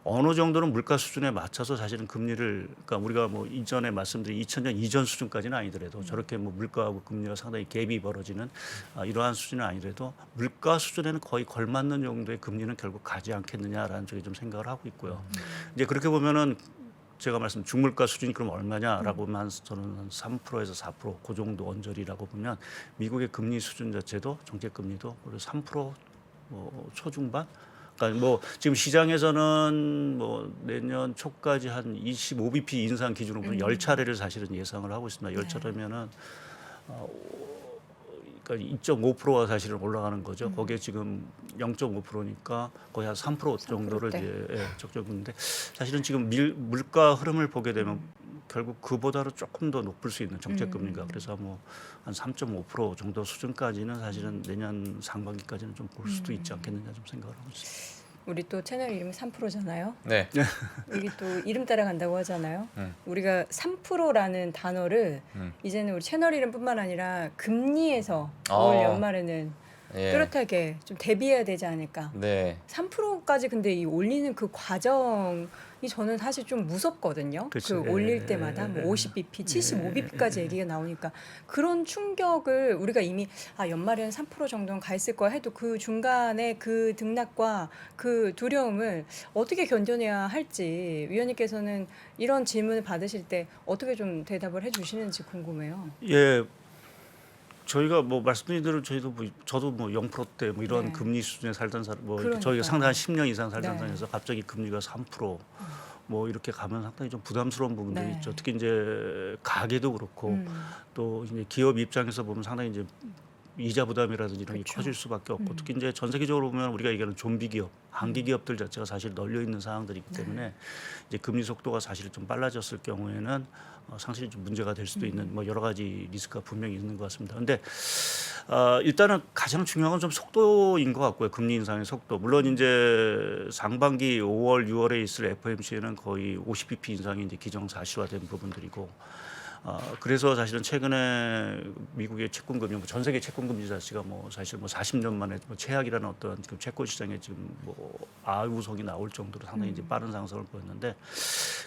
어느 정도는 물가 수준에 맞춰서 사실은 금리를 그러니까 우리가 뭐 이전에 말씀드린 2000년 이전 수준까지는 아니더라도 저렇게 뭐 물가하고 금리가 상당히 갭이 벌어지는 이러한 수준은 아니더라도 물가 수준에는 거의 걸맞는 정도의 금리는 결국 가지 않겠느냐라는 쪽에 좀 생각을 하고 있고요. 이제 그렇게 보면은 제가 말씀 중물가 수준이 그럼 얼마냐라고 하면 저는 한 3%에서 4%, 그 정도 언저리라고 보면 미국의 금리 수준 자체도 정책 금리도 3% 뭐 초중반. 그러니까 뭐 지금 시장에서는 뭐 내년 초까지 한 25bp 인상 기준으로 보면 10차례를 사실은 예상을 하고 있습니다. 10차례면은 그러니까 2.5%가 사실은 올라가는 거죠. 거기에 지금 0.5%니까 거의 한 3% 정도를 이제 적정인데 사실은 지금 물가 흐름을 보게 되면 결국 그보다도 조금 더 높을 수 있는 정책 금리가 그래서 뭐 한 3.5% 정도 수준까지는 사실은 내년 상반기까지는 좀 볼 수도 있지 않겠느냐 좀 생각을 하고 있습니다. 우리 또 채널 이름이 3%잖아요. 네. 이게 또 이름 따라 간다고 하잖아요. 우리가 3%라는 단어를 이제는 우리 채널 이름뿐만 아니라 금리에서 올 연말에는 예. 뚜렷하게 좀 대비해야 되지 않을까. 네. 3%까지 근데 이 올리는 그 과정이 저는 사실 좀 무섭거든요. 그렇죠. 그 올릴 때마다 뭐 50bp, 75bp까지 얘기가 나오니까 그런 충격을 우리가 이미 연말에는 3% 정도는 가 있을 거야 해도 그 중간에 그 등락과 그 두려움을 어떻게 견뎌내야 할지 위원님께서는 이런 질문을 받으실 때 어떻게 좀 대답을 해주시는지 궁금해요. 예. 저희가 뭐 말씀드린 대로 저도 뭐 0%대 뭐 이런 네. 금리 수준에 살던 사람 뭐 그러니까요. 저희가 상당히 한 10년 이상 살던 네. 사람에서 갑자기 금리가 3% 뭐 이렇게 가면 상당히 좀 부담스러운 부분들이 네. 있죠. 특히 이제 가게도 그렇고 또 이제 기업 입장에서 보면 상당히 이제 이자 부담이라든지 이런 게 그렇죠. 커질 수밖에 없고 특히 이제 전 세계적으로 보면 우리가 얘기하는 좀비 기업, 한기 기업들 자체가 사실 널려 있는 상황들이기 때문에 이제 금리 속도가 사실 좀 빨라졌을 경우에는 상당히 좀 문제가 될 수도 있는 뭐 여러 가지 리스크가 분명히 있는 것 같습니다. 근데 일단은 가장 중요한 건 좀 속도인 것 같고요. 금리 인상의 속도. 물론 이제 상반기 5월, 6월에 있을 FOMC에는 거의 50bp 인상이 이제 기정사실화된 부분들이고. 그래서 사실은 최근에 미국의 채권금리, 뭐 전 세계 채권금리 자체가 뭐 사실 뭐 40년 만에 뭐 최악이라는 어떤 지금 채권 시장에 지금 뭐 아우성이 나올 정도로 상당히 이제 빠른 상승을 보였는데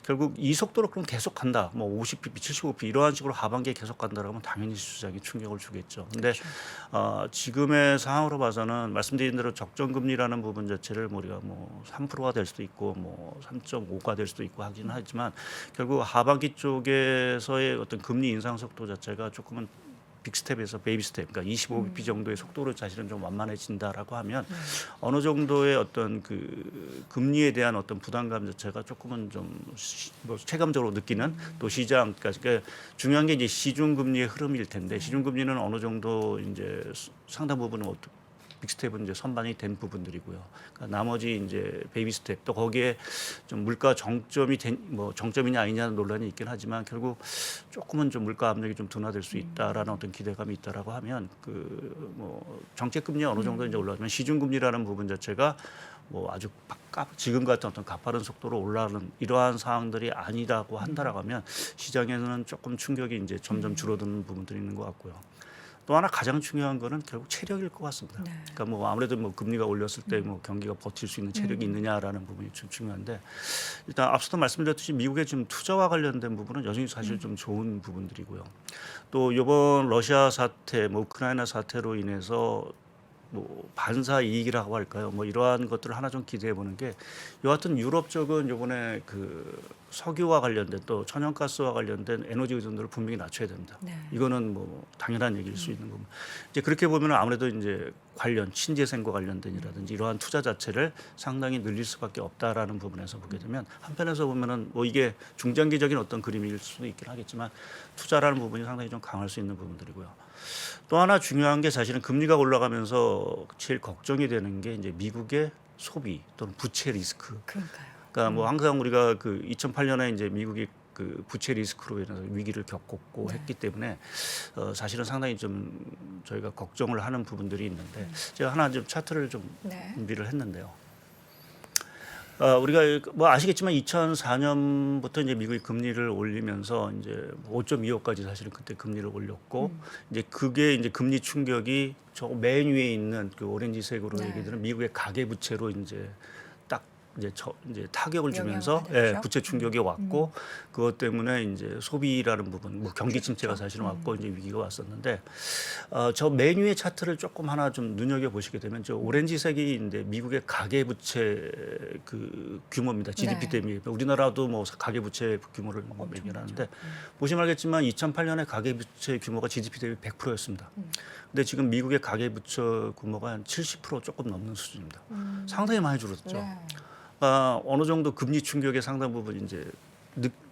결국 이 속도로 그럼 계속 간다. 뭐 50bp, 75bp 이러한 식으로 하반기에 계속 간다라면 당연히 시장에 충격을 주겠죠. 근데 지금의 상황으로 봐서는 말씀드린 대로 적정금리라는 부분 자체를 우리가 뭐 3%가 될 수도 있고 뭐 3.5가 될 수도 있고 하긴 하지만 결국 하반기 쪽에서의 어떤 금리 인상 속도 자체가 조금은 빅스텝에서 베이비 스텝, 그러니까 25bp 정도의 속도로 사실은 좀 완만해진다라고 하면 어느 정도의 어떤 그 금리에 대한 어떤 부담감 자체가 조금은 좀 뭐 체감적으로 느끼는 또 시장, 그러니까 중요한 게 이제 시중 금리의 흐름일 텐데 시중 금리는 어느 정도 이제 상당 부분은 빅스텝은 이제 선반이 된 부분들이고요. 그러니까 나머지 이제 베이비 스텝 또 거기에 좀 물가 정점이 뭐 정점이냐 아니냐는 논란이 있긴 하지만 결국 조금은 좀 물가 압력이 좀 둔화될 수 있다라는 어떤 기대감이 있다라고 하면 그 뭐 정책 금리 어느 정도 이제 올라가면 시중 금리라는 부분 자체가 뭐 아주 지금 같은 어떤 가파른 속도로 올라가는 이러한 상황들이 아니라고 한다라고 하면 시장에서는 조금 충격이 이제 점점 줄어드는 부분들이 있는 것 같고요. 또 하나 가장 중요한 거는 결국 체력일 것 같습니다. 그러니까 뭐 아무래도 뭐 금리가 올렸을 때 뭐 경기가 버틸 수 있는 체력이 있느냐라는 부분이 좀 중요한데 일단 앞서도 말씀드렸듯이 미국의 지금 투자와 관련된 부분은 여전히 사실 좀 좋은 부분들이고요. 또 이번 러시아 사태, 뭐 우크라이나 사태로 인해서 뭐 반사 이익이라고 할까요? 뭐 이러한 것들을 하나 좀 기대해 보는 게 여하튼 유럽 쪽은 요번에 그 석유와 관련된 또 천연가스와 관련된 에너지 의존도를 분명히 낮춰야 됩니다. 네. 이거는 뭐 당연한 얘기일 수 있는 거고 이제 그렇게 보면 아무래도 이제 관련 신재생과 관련된이라든지 이러한 투자 자체를 상당히 늘릴 수밖에 없다라는 부분에서 보게 되면 한편에서 보면은 뭐 이게 중장기적인 어떤 그림일 수도 있긴 하겠지만 투자라는 부분이 상당히 좀 강할 수 있는 부분들이고요. 또 하나 중요한 게 사실은 금리가 올라가면서 제일 걱정이 되는 게 이제 미국의 소비 또는 부채 리스크. 그러니까요. 그러니까 뭐 항상 우리가 그 2008년에 이제 미국이 그 부채 리스크로 인해서 위기를 겪었고 했기 때문에 사실은 상당히 좀 저희가 걱정을 하는 부분들이 있는데 제가 하나 좀 차트를 좀 네. 준비를 했는데요. 우리가 뭐 아시겠지만 2004년부터 이제 미국이 금리를 올리면서 이제 5.25까지 사실은 그때 금리를 올렸고 이제 그게 이제 금리 충격이 저 맨 위에 있는 그 오렌지색으로 네. 얘기되는 미국의 가계 부채로 이제 딱 이제 타격을 주면서 영향을 받았죠. 부채 충격이 왔고 그것 때문에 이제 소비라는 부분, 뭐 경기 침체가 사실은 왔고 이제 위기가 왔었는데 저 맨 위의 차트를 조금 하나 좀 눈여겨 보시게 되면 저 오렌지색이 이제 미국의 가계 부채 그 규모입니다. GDP 네. 대비 우리나라도 뭐 가계 부채 규모를 뭐 얘기하는데 보시면 알겠지만 2008년에 가계 부채 규모가 GDP 대비 100%였습니다. 근데 지금 미국의 가계 부채 규모가 한 70% 조금 넘는 수준입니다. 상당히 많이 줄었죠. 네. 어느 정도 금리 충격의 상당 부분 이제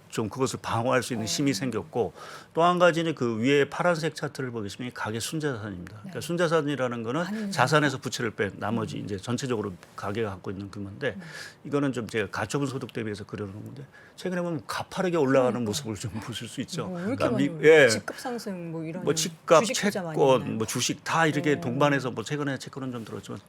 좀 그것을 방어할 수 있는 힘이 생겼고 또 한 가지는 그 위에 파란색 차트를 보시면 가계 순자산입니다. 그러니까 순자산이라는 거는 자산에서 부채를 뺀 나머지 이제 전체적으로 가계가 갖고 있는 규모인데 이거는 좀 제가 가처분 소득 대비해서 그려놓은 건데 최근에 보면 가파르게 올라가는 모습을 좀 보실 수 있죠. 뭐 왜 이렇게 많이 예. 집값 상승 뭐 이런 뭐 집값, 주식 투자 많이 채권, 했나요? 뭐 주식 다 이렇게 동반해서 뭐 최근에 채권은 좀 들었지만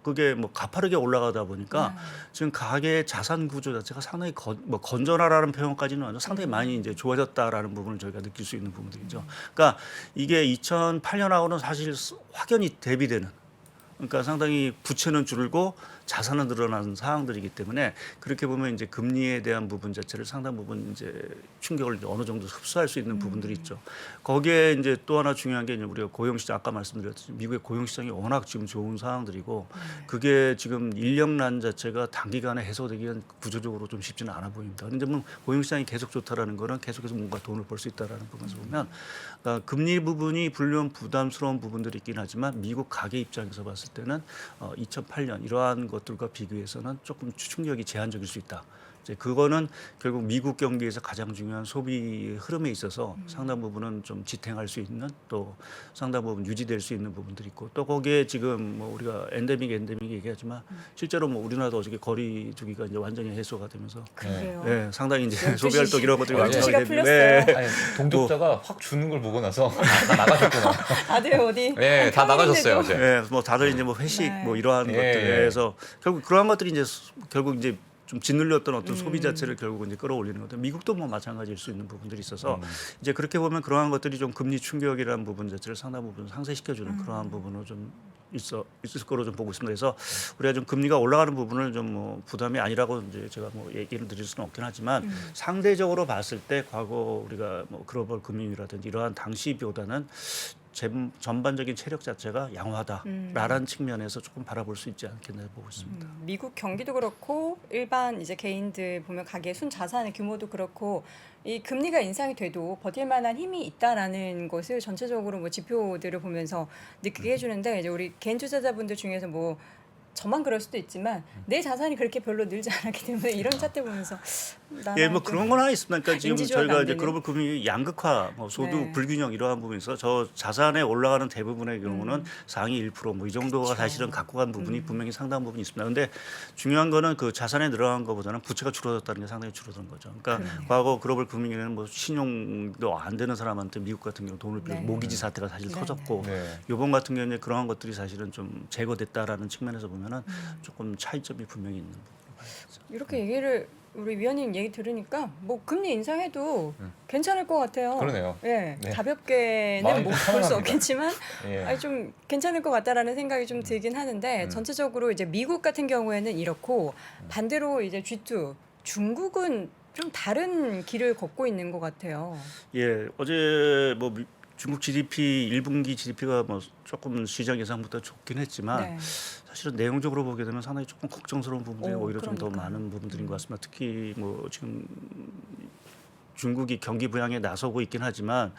그게 뭐 가파르게 올라가다 보니까 지금 가계 자산 구조 자체가 상당히 뭐 건전하라는 표현까지는 아니고 상당히 많이 이제 좋아졌다라는 부분을 저희가 느낄 수 있는 부분들이죠. 그러니까 이게 2008년하고는 사실 확연히 대비되는. 그러니까 상당히 부채는 줄고 자산은 늘어나는 상황들이기 때문에 그렇게 보면 이제 금리에 대한 부분 자체를 상당 부분 이제 충격을 이제 어느 정도 흡수할 수 있는 부분들이 있죠. 거기에 이제 또 하나 중요한 게 이제 우리가 고용시장 아까 말씀드렸듯이 미국의 고용시장이 워낙 지금 좋은 상황들이고 그게 지금 인력난 자체가 단기간에 해소되기는 구조적으로 좀 쉽지는 않아 보입니다. 그런데 뭐 고용시장이 계속 좋다라는 거는 계속해서 뭔가 돈을 벌 수 있다라는 부분에서 보면 그러니까 금리 부분이 물론 부담스러운 부분들이 있긴 하지만 미국 가계 입장에서 봤을 때는 2008년 이러한 것들과 비교해서는 조금 충격이 제한적일 수 있다. 이제 그거는 결국 미국 경기에서 가장 중요한 소비 흐름에 있어서 상당 부분은 좀 지탱할 수 있는 또 상당 부분 유지될 수 있는 부분들이 있고 또 거기에 지금 뭐 우리가 엔데믹 얘기하지만 실제로 뭐 우리나라도 어저께 거리두기가 이제 완전히 해소가 되면서 그래요. 예, 상당히 이제 12시 소비 활동 이런 것들이 12시가 완전히 풀렸어요. 아니, 동접자가 확 주는 걸 보고 나서 다 나가셨구나. 다들 어디? 네, 다 나가셨어요 어제. 예, 뭐 다들 이제 뭐 회식 네. 뭐 이러한 예, 것들에서 결국 그러한 것들이 이제 결국 이제 좀 짓눌렸던 어떤 소비 자체를 결국 이제 끌어올리는 것들. 미국도 뭐 마찬가지일 수 있는 부분들이 있어서 이제 그렇게 보면 그러한 것들이 좀 금리 충격이라는 부분 자체를 상당 부분 상쇄시켜주는 그러한 부분으로 좀 있을 거로 좀 보고 있습니다. 그래서 우리가 좀 금리가 올라가는 부분을 좀 뭐 부담이 아니라고 이제 제가 뭐 얘기를 드릴 수는 없긴 하지만 상대적으로 봤을 때 과거 우리가 뭐 글로벌 금융이라든지 이러한 당시보다는 전반적인 체력 자체가 양호하다라는 측면에서 조금 바라볼 수 있지 않겠나 보고 있습니다. 미국 경기도 그렇고 일반 이제 개인들 보면 가계 순 자산의 규모도 그렇고 이 금리가 인상이 돼도 버틸 만한 힘이 있다라는 것을 전체적으로 뭐 지표들을 보면서 느끼게 해주는데 이제 우리 개인 투자자분들 중에서 뭐 저만 그럴 수도 있지만 내 자산이 그렇게 별로 늘지 않았기 때문에 이런 차트 보면서 예, 뭐 그런 건 하나 있습니다. 그러니까 지금 인지조화가 저희가 안 이제 되는? 글로벌 금융이 양극화, 뭐 소득 네. 불균형 이러한 부분에서 저 자산에 올라가는 대부분의 경우는 상위 1%뭐 이 정도가 그쵸. 사실은 갖고 간 부분이 분명히 상당 부분이 있습니다. 그런데 중요한 거는 그 자산에 늘어난 것보다는 부채가 줄어들었다는 게 상당히 줄어든 거죠. 그러니까 과거 글로벌 금융에는 뭐 신용도 안 되는 사람한테 미국 같은 경우 돈을 빌려 네. 모기지 사태가 사실 네. 터졌고 네. 요번 같은 경우에 그러한 것들이 사실은 좀 제거됐다라는 측면에서 보면은 조금 차이점이 분명히 있는 부분으로 봐야 되죠. 이렇게 얘기를 우리 위원님 얘기 들으니까 뭐 금리 인상해도 괜찮을 것 같아요. 그러네요. 예, 네. 가볍게는 마음이 못 좀 볼 수 편안합니다. 없겠지만 예. 아니 좀 괜찮을 것 같다라는 생각이 좀 들긴 하는데 전체적으로 이제 미국 같은 경우에는 이렇고 반대로 이제 G2 중국은 좀 다른 길을 걷고 있는 것 같아요. 예, 어제 뭐 중국 GDP 1분기 GDP가 뭐 조금 시장 예상보다 좋긴 했지만 네. 사실은 내용적으로 보게 되면 상당히 조금 걱정스러운 부분들이 오히려 좀 더 그러니까요. 많은 부분들인 것 같습니다. 특히 뭐 지금 중국이 경기 부양에 나서고 있긴 하지만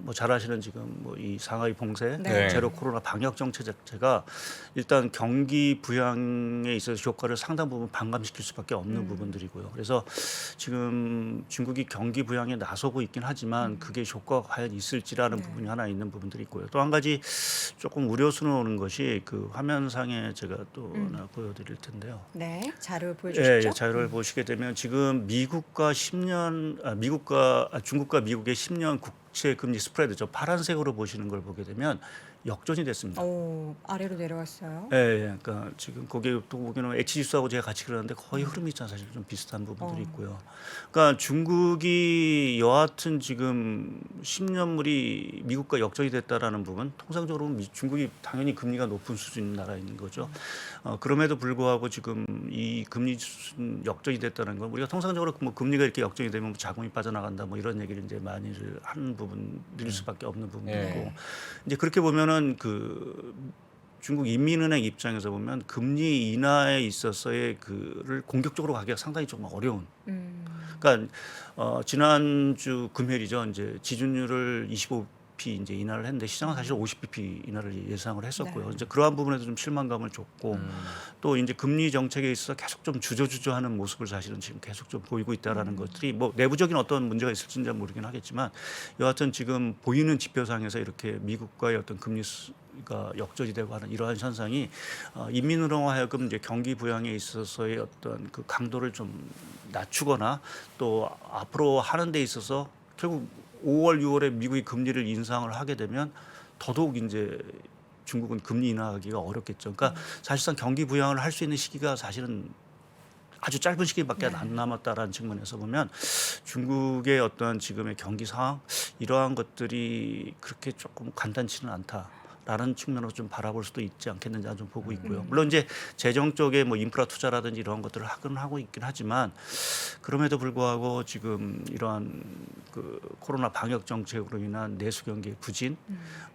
뭐 잘 아시는 지금 뭐 이 상하이 봉쇄, 네. 제로 코로나 방역 정책 자체가 일단 경기 부양에 있어서 효과를 상당 부분 반감시킬 수밖에 없는 부분들이고요. 그래서 지금 중국이 경기 부양에 나서고 있긴 하지만 그게 효과가 과연 있을지라는 네. 부분이 하나 있는 부분들이 있고요. 또 한 가지 조금 우려스러운 것이 그 화면상에 제가 또 하나 보여드릴 텐데요. 네, 자료 예, 보여주시죠. 예, 자료를 보시게 되면 지금 중국과 미국의 10년 국채 금리 스프레드 저 파란색으로 보시는 걸 보게 되면 역전이 됐습니다. 오, 아래로 내려갔어요. 예, 예, 그러니까 지금 거기에 또 보기에는 H 지수하고 제가 같이 그러는데 거의 흐름이 사실 좀 비슷한 부분들이 있고요. 그러니까 중국이 여하튼 지금 10년물이 미국과 역전이 됐다라는 부분, 통상적으로 중국이 당연히 금리가 높은 수준인 나라인 거죠. 그럼에도 불구하고 지금 이 금리 수준 역전이 됐다는 건 우리가 통상적으로 뭐 금리가 이렇게 역전이 되면 자금이 빠져나간다 뭐 이런 얘기를 이제 많이들 하는 부분일 수밖에 없는 부분이고 네. 이제 그렇게 보면은 그 중국 인민은행 입장에서 보면 금리 인하에 있어서의 그를 공격적으로 가기가 상당히 좀 어려운. 그러니까 지난주 금요일이죠. 이제 지준율을 25bp 이제 인하를 했는데 시장은 사실 50bp 인하를 예상을 했었고요. 네. 이제 그러한 부분에서 좀 실망감을 줬고 또 이제 금리 정책에 있어서 계속 좀 주저주저하는 모습을 사실은 지금 계속 좀 보이고 있다라는 것들이 뭐 내부적인 어떤 문제가 있을지는 잘 모르긴 하겠지만 여하튼 지금 보이는 지표상에서 이렇게 미국과의 어떤 금리 가 역전이 되고 하는 이러한 현상이 인민으로 하여금 이제 경기 부양에 있어서의 어떤 그 강도를 좀 낮추거나 또 앞으로 하는 데 있어서 결국 5월, 6월에 미국이 금리를 인상을 하게 되면 더더욱 이제 중국은 금리 인하하기가 어렵겠죠. 그러니까 사실상 경기 부양을 할 수 있는 시기가 사실은 아주 짧은 시기밖에 안 남았다라는 측면에서 보면 중국의 어떠한 지금의 경기 상황 이러한 것들이 그렇게 조금 간단치는 않다. 라는 측면으로 좀 바라볼 수도 있지 않겠는지 좀 보고 있고요. 물론 이제 재정 쪽에 뭐 인프라 투자라든지 이런 것들을 하고 있긴 하지만 그럼에도 불구하고 지금 이러한 그 코로나 방역 정책으로 인한 내수 경기의 부진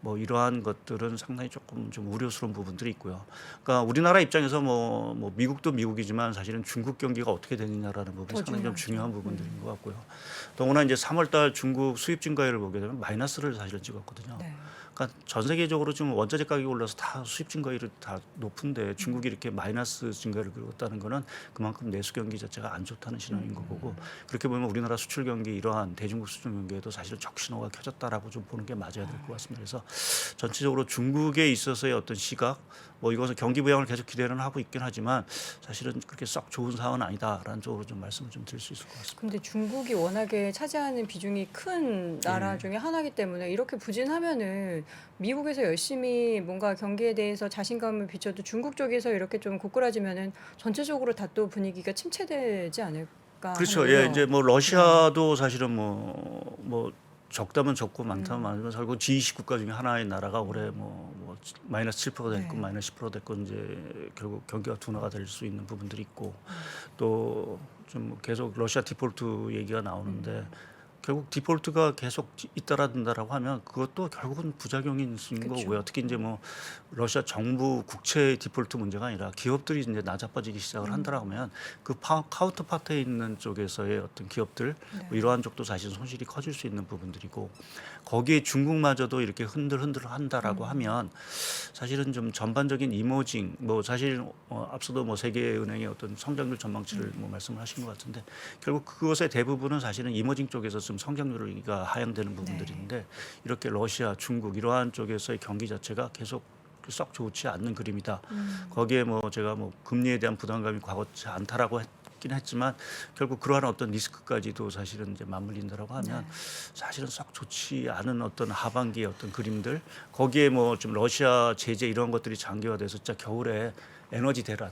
뭐 이러한 것들은 상당히 조금 좀 우려스러운 부분들이 있고요. 그러니까 우리나라 입장에서 뭐 미국도 미국이지만 사실은 중국 경기가 어떻게 되느냐라는 부분이 상당히 좀 중요한 부분들인 것 같고요. 더구나 이제 3월달 중국 수입 증가율을 보게 되면 마이너스를 사실은 찍었거든요. 네. 그러니까 전 세계적으로 지금 원자재 가격이 올라서 다 수입 증가율이 다 높은데 중국이 이렇게 마이너스 증가를 그렸다는 거는 그만큼 내수 경기 자체가 안 좋다는 신호인 거고 그렇게 보면 우리나라 수출 경기 이러한 대중국 수출 경기에도 사실은 적신호가 켜졌다라고 좀 보는 게 맞아야 될 것 같습니다. 그래서 전체적으로 중국에 있어서의 어떤 시각 뭐 이것은 경기 부양을 계속 기대는 하고 있긴 하지만 사실은 그렇게 썩 좋은 상황은 아니다라는 쪽으로 좀 말씀을 좀 드릴 수 있을 것 같습니다. 근데 중국이 워낙에 차지하는 비중이 큰 나라 중에 하나이기 때문에 이렇게 부진하면은 미국에서 열심히 뭔가 경기에 대해서 자신감을 비춰도 중국 쪽에서 이렇게 좀 고꾸라지면은 전체적으로 다 또 분위기가 침체되지 않을까. 그렇죠. 하는 예, 우려. 이제 뭐 러시아도 사실은 뭐 적다면 적고 많다면 많으면 결국 G20 국가 중에 하나의 나라가 올해 뭐 마이너스 7% 됐고 네. 마이너스 10% 됐고 이제 결국 경기가 둔화가 될 수 있는 부분들이 있고 또 좀 계속 러시아 디폴트 얘기가 나오는데 결국 디폴트가 계속 잇따라든다라고 하면 그것도 결국은 부작용인 그쵸. 거고요. 특히 이제 뭐 러시아 정부 국채 디폴트 문제가 아니라 기업들이 이제 낮아빠지기 시작을 한다라고 하면 그 카운터파트에 있는 쪽에서의 어떤 기업들 뭐 이러한 쪽도 사실 손실이 커질 수 있는 부분들이고 거기에 중국마저도 이렇게 흔들흔들 한다라고 하면 사실은 좀 전반적인 이머징 뭐 사실 앞서도 뭐 세계은행의 어떤 성장률 전망치를 뭐 말씀을 하신 것 같은데 결국 그것의 대부분은 사실은 이머징 쪽에서 좀 성장률이가 하향되는 부분들인데 이렇게 러시아, 중국 이러한 쪽에서의 경기 자체가 계속 썩 좋지 않는 그림이다. 거기에 뭐 제가 뭐 금리에 대한 부담감이 과거치 않다라고 했긴 했지만 결국 그러한 어떤 리스크까지도 사실은 이제 맞물린다라고 하면 사실은 썩 좋지 않은 어떤 하반기의 어떤 그림들 거기에 뭐 좀 러시아 제재 이런 것들이 장기화돼서 진짜 겨울에 에너지 대란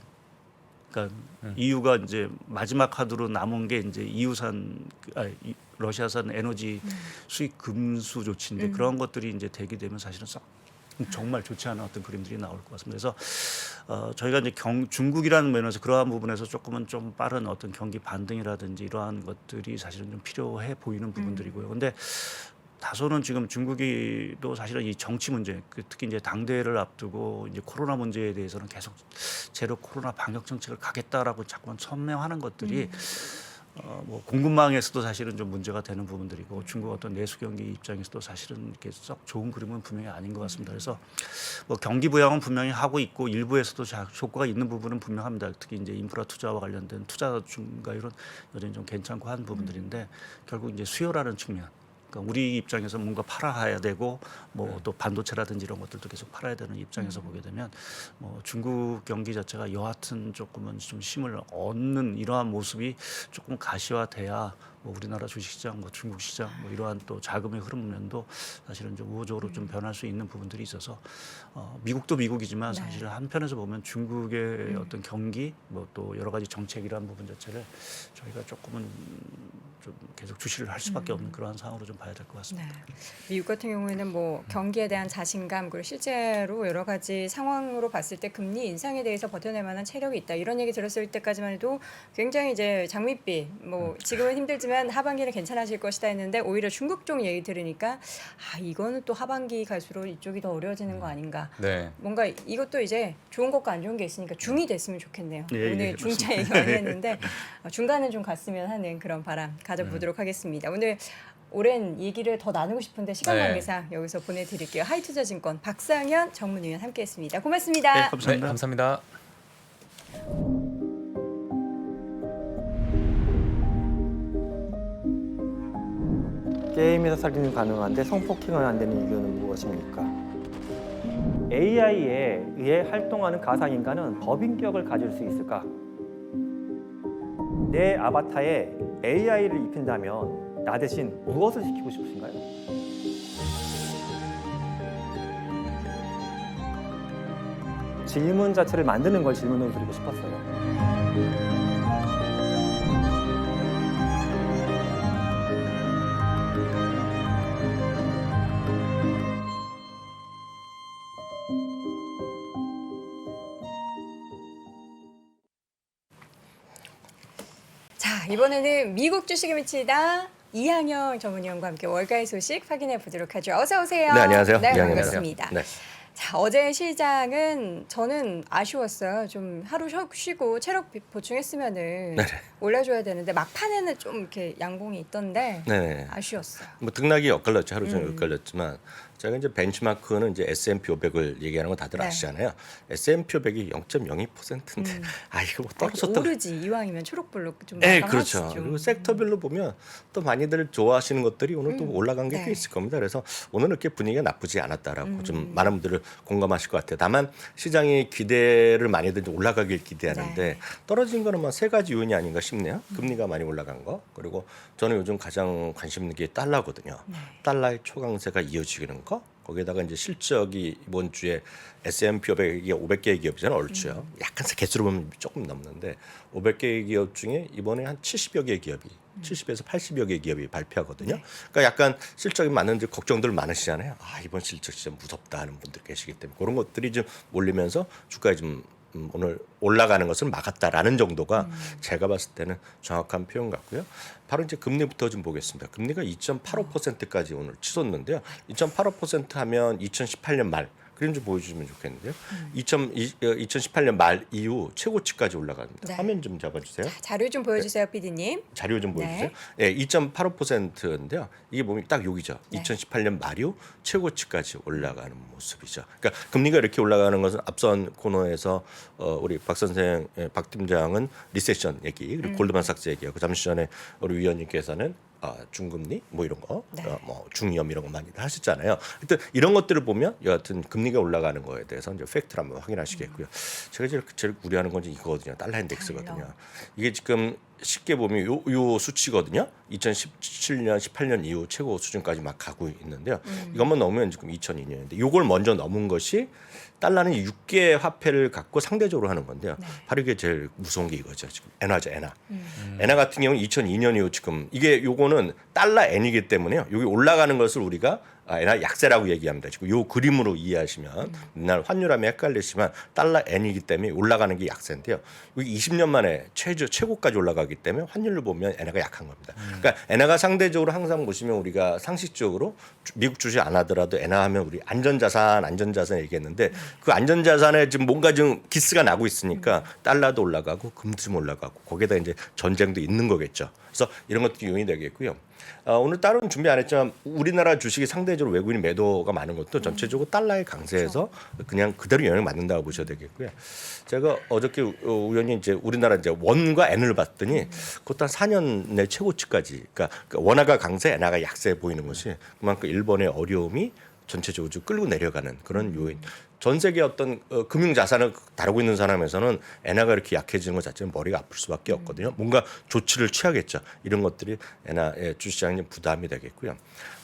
그러니까 EU가 이제 마지막 카드로 남은 게 이제 러시아산 에너지 수입 금수 조치인데 그런 것들이 이제 되게 되면 사실은 썩 정말 좋지 않은 어떤 그림들이 나올 것 같습니다. 그래서 저희가 이제 중국이라는 면에서 그러한 부분에서 조금은 좀 빠른 어떤 경기 반등이라든지 이러한 것들이 사실은 좀 필요해 보이는 부분들이고요. 근데 다소는 지금 중국이도 사실은 이 정치 문제, 특히 이제 당대회를 앞두고 이제 코로나 문제에 대해서는 계속 제로 코로나 방역 정책을 가겠다라고 자꾸만 천명하는 것들이 뭐 공급망에서도 사실은 좀 문제가 되는 부분들이고 중국 어떤 내수 경기 입장에서도 사실은 이렇게 썩 좋은 그림은 분명히 아닌 것 같습니다. 그래서 뭐 경기 부양은 분명히 하고 있고 일부에서도 효과가 있는 부분은 분명합니다. 특히 이제 인프라 투자와 관련된 투자 증가율은 여전히 좀 괜찮고 한 부분들인데 결국 이제 수요라는 측면. 그러니까 우리 입장에서 뭔가 팔아야 되고 뭐 또 반도체라든지 이런 것들도 계속 팔아야 되는 입장에서 보게 되면 뭐 중국 경기 자체가 여하튼 조금은 좀 힘을 얻는 이러한 모습이 조금 가시화돼야 뭐 우리나라 주식시장, 뭐 중국 시장, 뭐 이러한 또 자금의 흐름 면도 사실은 좀 우호적으로 좀 변할 수 있는 부분들이 있어서 미국도 미국이지만 사실 한편에서 보면 중국의 어떤 경기, 뭐 또 여러 가지 정책이라는 부분 자체를 저희가 조금은 좀 계속 주시를 할 수밖에 없는 그러한 상황으로 좀 봐야 될 것 같습니다. 네. 미국 같은 경우에는 뭐 경기에 대한 자신감 그리고 실제로 여러 가지 상황으로 봤을 때 금리 인상에 대해서 버텨낼 만한 체력이 있다 이런 얘기 들었을 때까지만 해도 굉장히 이제 장밋빛 뭐 지금은 힘들지만 하반기는 괜찮아질 것이다 했는데 오히려 중국 쪽 얘기 들으니까 아 이거는 또 하반기 갈수록 이쪽이 더 어려워지는 거 아닌가. 네. 뭔가 이것도 이제 좋은 것과 안 좋은 게 있으니까 중이 됐으면 좋겠네요. 예, 오늘 예, 중차 맞습니다. 얘기 많이 했는데 중간은 좀 갔으면 하는 그런 바람 가져보도록 하겠습니다. 오늘 오랜 얘기를 더 나누고 싶은데 시간 네. 관계상 여기서 보내드릴게요. 하이투자증권 박상현 전문위원 함께했습니다. 고맙습니다. 네, 네, 감사합니다. 감사합니다. 게임에서 살인이 가능한데 성폭행은 안 되는 이유는 무엇입니까? AI에 의해 활동하는 가상인간은 법인격을 가질 수 있을까? 내 아바타에 AI를 입힌다면 나 대신 무엇을 시키고 싶으신가요? 질문 자체를 만드는 걸 질문으로 드리고 싶었어요. 자 이번에는 미국 주식에 미치다 이항영 전문위원과 함께 월가의 소식 확인해 보도록 하죠. 어서 오세요. 네, 안녕하세요. 네, 이항영입니다. 반갑습니다. 네. 자 어제 시장은 저는 아쉬웠어요. 좀 하루 쉬고 체력 보충했으면은 네네. 올려줘야 되는데 막판에는 좀 이렇게 양봉이 있던데 네. 아쉬웠어요. 뭐 등락이 엇갈렸죠. 하루 종일 엇갈렸지만 제가 이제 벤치마크는 이제 S&P 500을 얘기하는 거 다들 네. 아시잖아요. S&P 500이 0.02%인데 아 이거 뭐 떨어졌다. 오르지 이왕이면 초록불로 좀 네, 마감하시죠. 그렇죠. 그리고 섹터별로 보면 또 많이들 좋아하시는 것들이 오늘 또 올라간 게 꽤 네. 있을 겁니다. 그래서 오늘 이렇게 분위기가 나쁘지 않았다라고 좀 많은 분들을 공감하실 것 같아요. 다만 시장이 기대를 많이들 이제 올라가길 기대하는데 네. 떨어진 거는 뭐 세 가지 요인이 아닌가 싶네요. 금리가 많이 올라간 거, 그리고 저는 요즘 가장 관심 있는 게 달러거든요. 달러의 초강세가 이어지는 거. 거기에다가 이제 실적이 이번 주에 S&P 500이 500개의 기업이잖아요. 얼추요. 약간 개수로 보면 조금 넘는데 500개의 기업 중에 이번에 한 70여 개의 기업이 70에서 80여 개의 기업이 발표하거든요. 그러니까 약간 실적이 많은데 걱정들 많으시잖아요. 아 이번 실적 진짜 무섭다 하는 분들 계시기 때문에 그런 것들이 좀 몰리면서 주가에 좀 오늘 올라가는 것을 막았다라는 정도가 제가 봤을 때는 정확한 표현 같고요. 바로 이제 금리부터 좀 보겠습니다. 금리가 2.85%까지 오늘 치솟는데요. 2.85% 하면 2018년 말 그림 좀 보여주시면 좋겠는데요. 2018년 말 이후 최고치까지 올라갑니다. 네. 화면 좀 잡아주세요. 자료 좀 보여주세요, PD님. 자료 좀 보여주세요. 네. 네, 2.85%인데요. 이게 보면 딱 여기죠. 네. 2018년 말 이후 최고치까지 올라가는 모습이죠. 그러니까 금리가 이렇게 올라가는 것은 앞선 코너에서 우리 박 선생, 박 팀장은 리세션 얘기 그리고 골드만삭스 얘기하고 잠시 전에 우리 위원님께서는 중금리 뭐 이런 거, 네. 뭐 중위험 이런 거 많이 하셨잖아요. 하여튼 이런 것들을 보면 여하튼 금리가 올라가는 거에 대해서 이제 팩트를 한번 확인하시겠고요. 제가 제일 우려하는 건 이거거든요. 달러 인덱스거든요. 이게 지금 쉽게 보면 요 수치거든요. 2017년, 18년 이후 최고 수준까지 막 가고 있는데요. 이것만 넘으면 지금 2002년인데 이걸 먼저 넘은 것이 달러는 6개 화폐를 갖고 상대적으로 하는 건데요. 바로 이게 제일 무서운 게 이거죠. 지금 엔화죠, 엔화. 엔화 같은 경우는 2002년 이후 지금 이게 요거는 달러 엔이기 때문에요. 여기 올라가는 것을 우리가 엔화 약세라고 얘기합니다. 지금 요 그림으로 이해하시면 맨날 환율하면 헷갈리지만 달러 엔이기 때문에 올라가는 게 약세인데요. 여기 20년 만에 최고까지 올라가기 때문에 환율로 보면 엔화가 약한 겁니다. 그러니까 엔화가 상대적으로 항상 보시면 우리가 상식적으로 미국 주식 안 하더라도 엔화 하면 우리 안전자산 얘기했는데 그 안전자산에 지금 뭔가 좀 기스가 나고 있으니까 달러도 올라가고 금도 좀 올라가고 거기에다 이제 전쟁도 있는 거겠죠. 그래서 이런 것도 요인이 되겠고요. 오늘 따로는 준비 안 했지만 우리나라 주식이 상대적으로 외국인 매도가 많은 것도 전체적으로 달러의 강세에서 그냥 그대로 영향을 받는다고 보셔야 되겠고요. 제가 어저께 우연히 이제 우리나라 이제 원과 엔을 봤더니 그것도 한 4년 내 최고치까지, 그러니까 원화가 강세, 엔화가 약세 보이는 것이 그만큼 일본의 어려움이 전체적으로 좀 끌고 내려가는 그런 요인. 전 세계 어떤 금융 자산을 다루고 있는 사람에서는 엔화가 이렇게 약해지는 것 자체는 머리가 아플 수밖에 없거든요. 뭔가 조치를 취하겠죠. 이런 것들이 엔화의 주시장에 부담이 되겠고요.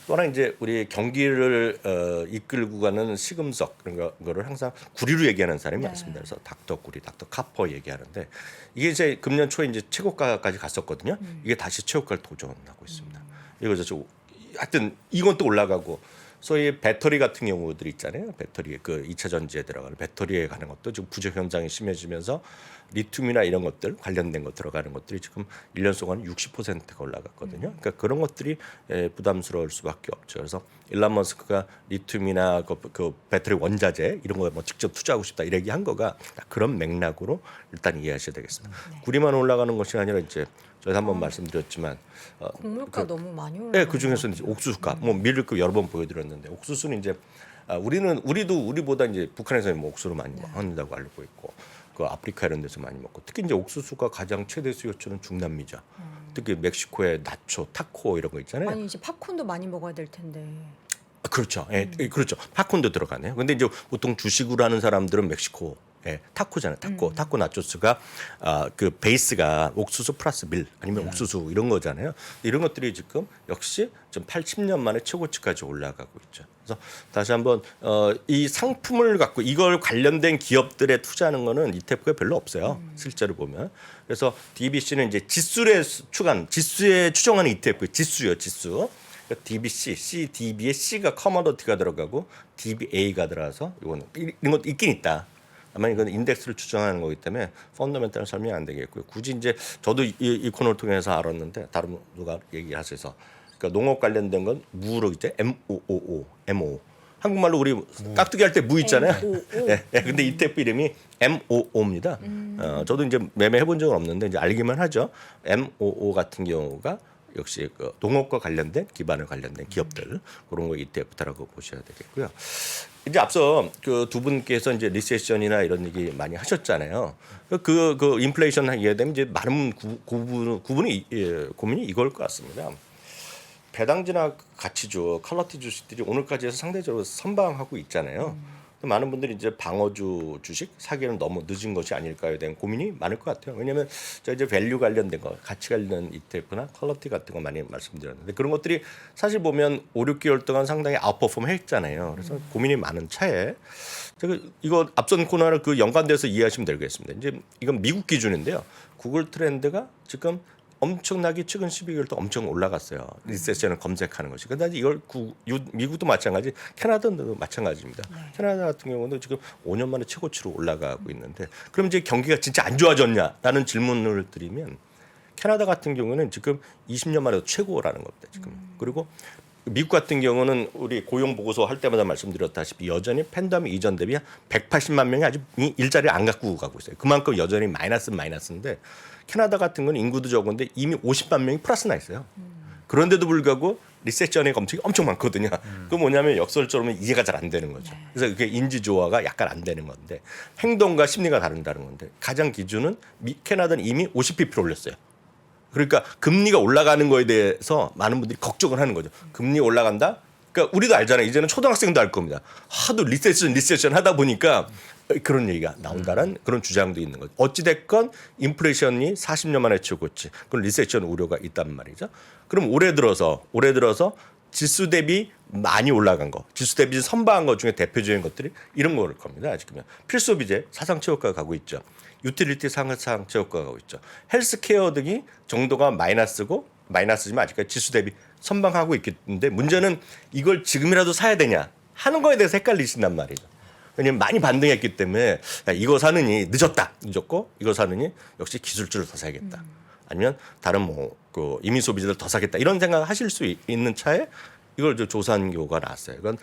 또 하나 이제 우리 경기를 이끌고 가는 시금석 그런 거를 항상 구리로 얘기하는 사람이 많습니다. 그래서 닥터 구리, 닥터 카퍼 얘기하는데 이게 이제 금년 초에 이제 최고가까지 갔었거든요. 이게 다시 최고가를 도전하고 있습니다. 이거 저 하여튼 이건 또 올라가고. 소위 배터리 같은 경우들 있잖아요. 배터리 그 2차 전지에 들어가는 배터리에 가는 것도 지금 부족 현상이 심해지면서 리튬이나 이런 것들 관련된 거 들어가는 것들이 지금 1년 동안 60%가 올라갔거든요. 그러니까 그런 것들이 부담스러울 수밖에 없죠. 그래서 일론 머스크가 리튬이나 그 배터리 원자재 이런 거에 뭐 직접 투자하고 싶다 이런 얘기한 거가 그런 맥락으로 일단 이해하셔야 되겠습니다. 구리만 올라가는 것이 아니라 이제 저희 한번 말씀드렸지만 곡물가 너무 많이 올라. 네, 그 중에서는 이제 옥수수값, 뭐 밀급 여러 번 보여드렸는데 옥수수는 이제 우리보다 이제 북한에서는 뭐 옥수수를 많이 먹는다고 알고 있고, 그 아프리카 이런 데서 많이 먹고, 특히 이제 옥수수가 가장 최대 수요처는 중남미죠. 특히 멕시코의 나초, 타코 이런 거 있잖아요. 아니 이제 팝콘도 많이 먹어야 될 텐데. 그렇죠. 그렇죠. 팝콘도 들어가네요. 근데 이제 보통 주식으로 하는 사람들은 멕시코 타코잖아요. 타코 나초스가 그 베이스가 옥수수 플러스 밀 아니면 옥수수 이런 거잖아요. 이런 것들이 지금 역시 좀 80년 만에 최고치까지 올라가고 있죠. 그래서 다시 한번 이 상품을 갖고 이걸 관련된 기업들에 투자하는 거는 ETF가 별로 없어요. 실제로 보면. 그래서 DBC는 이제 지수에 추정하는 ETF 지수요, 지수. DBC, CDB에 C가 커머더티가 들어가고 DBA가 들어가서 이거는 이런 것도 있긴 있다. 아마 이건 인덱스를 추정하는 거기 때문에 펀더멘탈은 설명이 안 되겠고요. 굳이 이제 저도 이 코너를 통해서 알았는데 다른 누가 얘기하셔서 그러니까 농업 관련된 건 무로 이제 MO. 한국말로 우리 깍두기 할 때 무 있잖아요. 근데 ETF 이름이 MOO입니다. 저도 이제 매매해 본 적은 없는데 이제 알기만 하죠. MOO 같은 경우가 역시 그 농업과 관련된 기반을 관련된 기업들 그런 거 ETF라고 보셔야 되겠고요. 이제 앞서 그 두 분께서 이제 리세션이나 이런 얘기 많이 하셨잖아요. 그 인플레이션 하게 되면 이제 많은 고민이 이걸 것 같습니다. 배당주나 가치주, 퀄리티 주식들이 오늘까지 해서 상대적으로 선방하고 있잖아요. 많은 분들이 이제 방어주 주식 사기는 너무 늦은 것이 아닐까에 대한 고민이 많을 것 같아요. 왜냐하면 저 이제 밸류 관련된 거, 가치 관련 ETF나 퀄리티 같은 거 많이 말씀드렸는데 그런 것들이 사실 보면 5, 6개월 동안 상당히 아웃퍼폼 했잖아요. 그래서 고민이 많은 차에 제가 이거 앞선 코너를 그 연관돼서 이해하시면 되겠습니다. 이제 이건 미국 기준인데요. 구글 트렌드가 지금 엄청나게 최근 12개월 동안 엄청 올라갔어요. 리세션을 검색하는 것이. 그런데 이걸 미국도 마찬가지, 캐나다도 마찬가지입니다. 캐나다 같은 경우도 지금 5년 만에 최고치로 올라가고 있는데 그럼 이제 경기가 진짜 안 좋아졌냐라는 질문을 드리면 캐나다 같은 경우는 지금 20년 만에 최고라는 겁니다. 지금. 그리고 미국 같은 경우는 우리 고용 보고서 할 때마다 말씀드렸다시피 여전히 팬데믹 이전 대비 180만 명이 아직 일자리를 안 갖고 가고 있어요. 그만큼 여전히 마이너스인데 캐나다 같은 건 인구도 적은데 이미 50만 명이 플러스 나 있어요. 그런데도 불구하고 리세션의 검색이 엄청 많거든요. 그 뭐냐면 역설적으로 이해가 잘 안 되는 거죠. 그래서 그게 인지 조화가 약간 안 되는 건데 행동과 심리가 다른다는 건데 가장 기준은 캐나다는 이미 50bp 올렸어요. 그러니까 금리가 올라가는 거에 대해서 많은 분들이 걱정을 하는 거죠. 금리 올라간다? 그러니까 우리도 알잖아요. 이제는 초등학생도 알 겁니다. 하도 리세션 하다 보니까 그런 얘기가 나온다는 그런 주장도 있는 거죠. 어찌됐건 인플레이션이 40년 만에 최고치. 그런 리세션 우려가 있단 말이죠. 그럼 올해 들어서 지수 대비 많이 올라간 거, 지수 대비 선방한 것 중에 대표적인 것들이 이런 거일 겁니다. 지금 필수비재 사상 최고가 가고 있죠. 유틸리티 사상 최고가 가고 있죠. 헬스케어 등이 정도가 마이너스지만 아직까지 지수 대비 선방하고 있겠는데 문제는 이걸 지금이라도 사야 되냐 하는 거에 대해서 헷갈리신단 말이죠. 왜냐면 많이 반등했기 때문에 야, 이거 사느니 늦었고 이거 사느니 역시 기술주를 더 사야겠다. 아니면 다른 그 이미 소비자들 더 사겠다 이런 생각 하실 수 있는 차에 이걸 조사한 결과가 나왔어요. 이건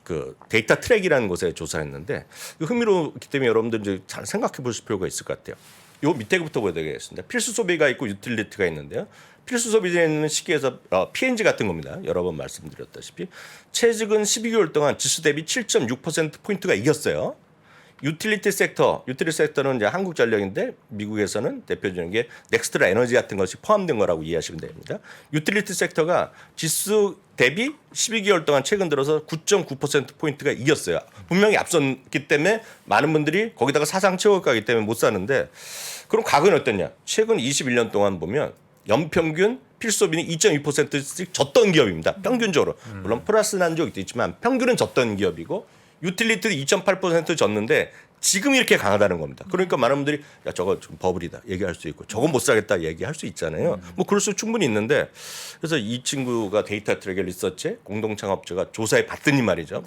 그 데이터 트랙이라는 곳에 조사했는데 흥미롭기 때문에 여러분들 이제 잘 생각해 보실 필요가 있을 것 같아요. 요 밑에부터 보야 되겠습니다. 필수 소비가 있고 유틸리티가 있는데요. 필수 소비에 있는 시기에서 P&G 같은 겁니다. 여러 번 말씀드렸다시피 최근 12개월 동안 지수 대비 7.6%포인트가 이겼어요. 유틸리티 섹터는 이제 한국전력인데 미국에서는 대표적인 게 넥스트라 에너지 같은 것이 포함된 거라고 이해하시면 됩니다. 유틸리티 섹터가 지수 대비 12개월 동안 최근 들어서 9.9%포인트가 이겼어요. 분명히 앞섰기 때문에 많은 분들이 거기다가 사상 최고가이기 때문에 못 사는데 그럼 과거는 어땠냐? 최근 21년 동안 보면 연평균 필수소비는 2.2%씩 졌던 기업입니다. 평균적으로. 물론 플러스 난 적도 있지만 평균은 졌던 기업이고 유틸리티도 2.8% 졌는데 지금 이렇게 강하다는 겁니다. 그러니까 많은 분들이 야 저거 좀 버블이다 얘기할 수 있고 저건 못 사겠다 얘기할 수 있잖아요. 뭐 그럴 수 충분히 있는데 그래서 이 친구가 데이터 트랙 리서치 공동 창업자가 조사해 봤더니 말이죠.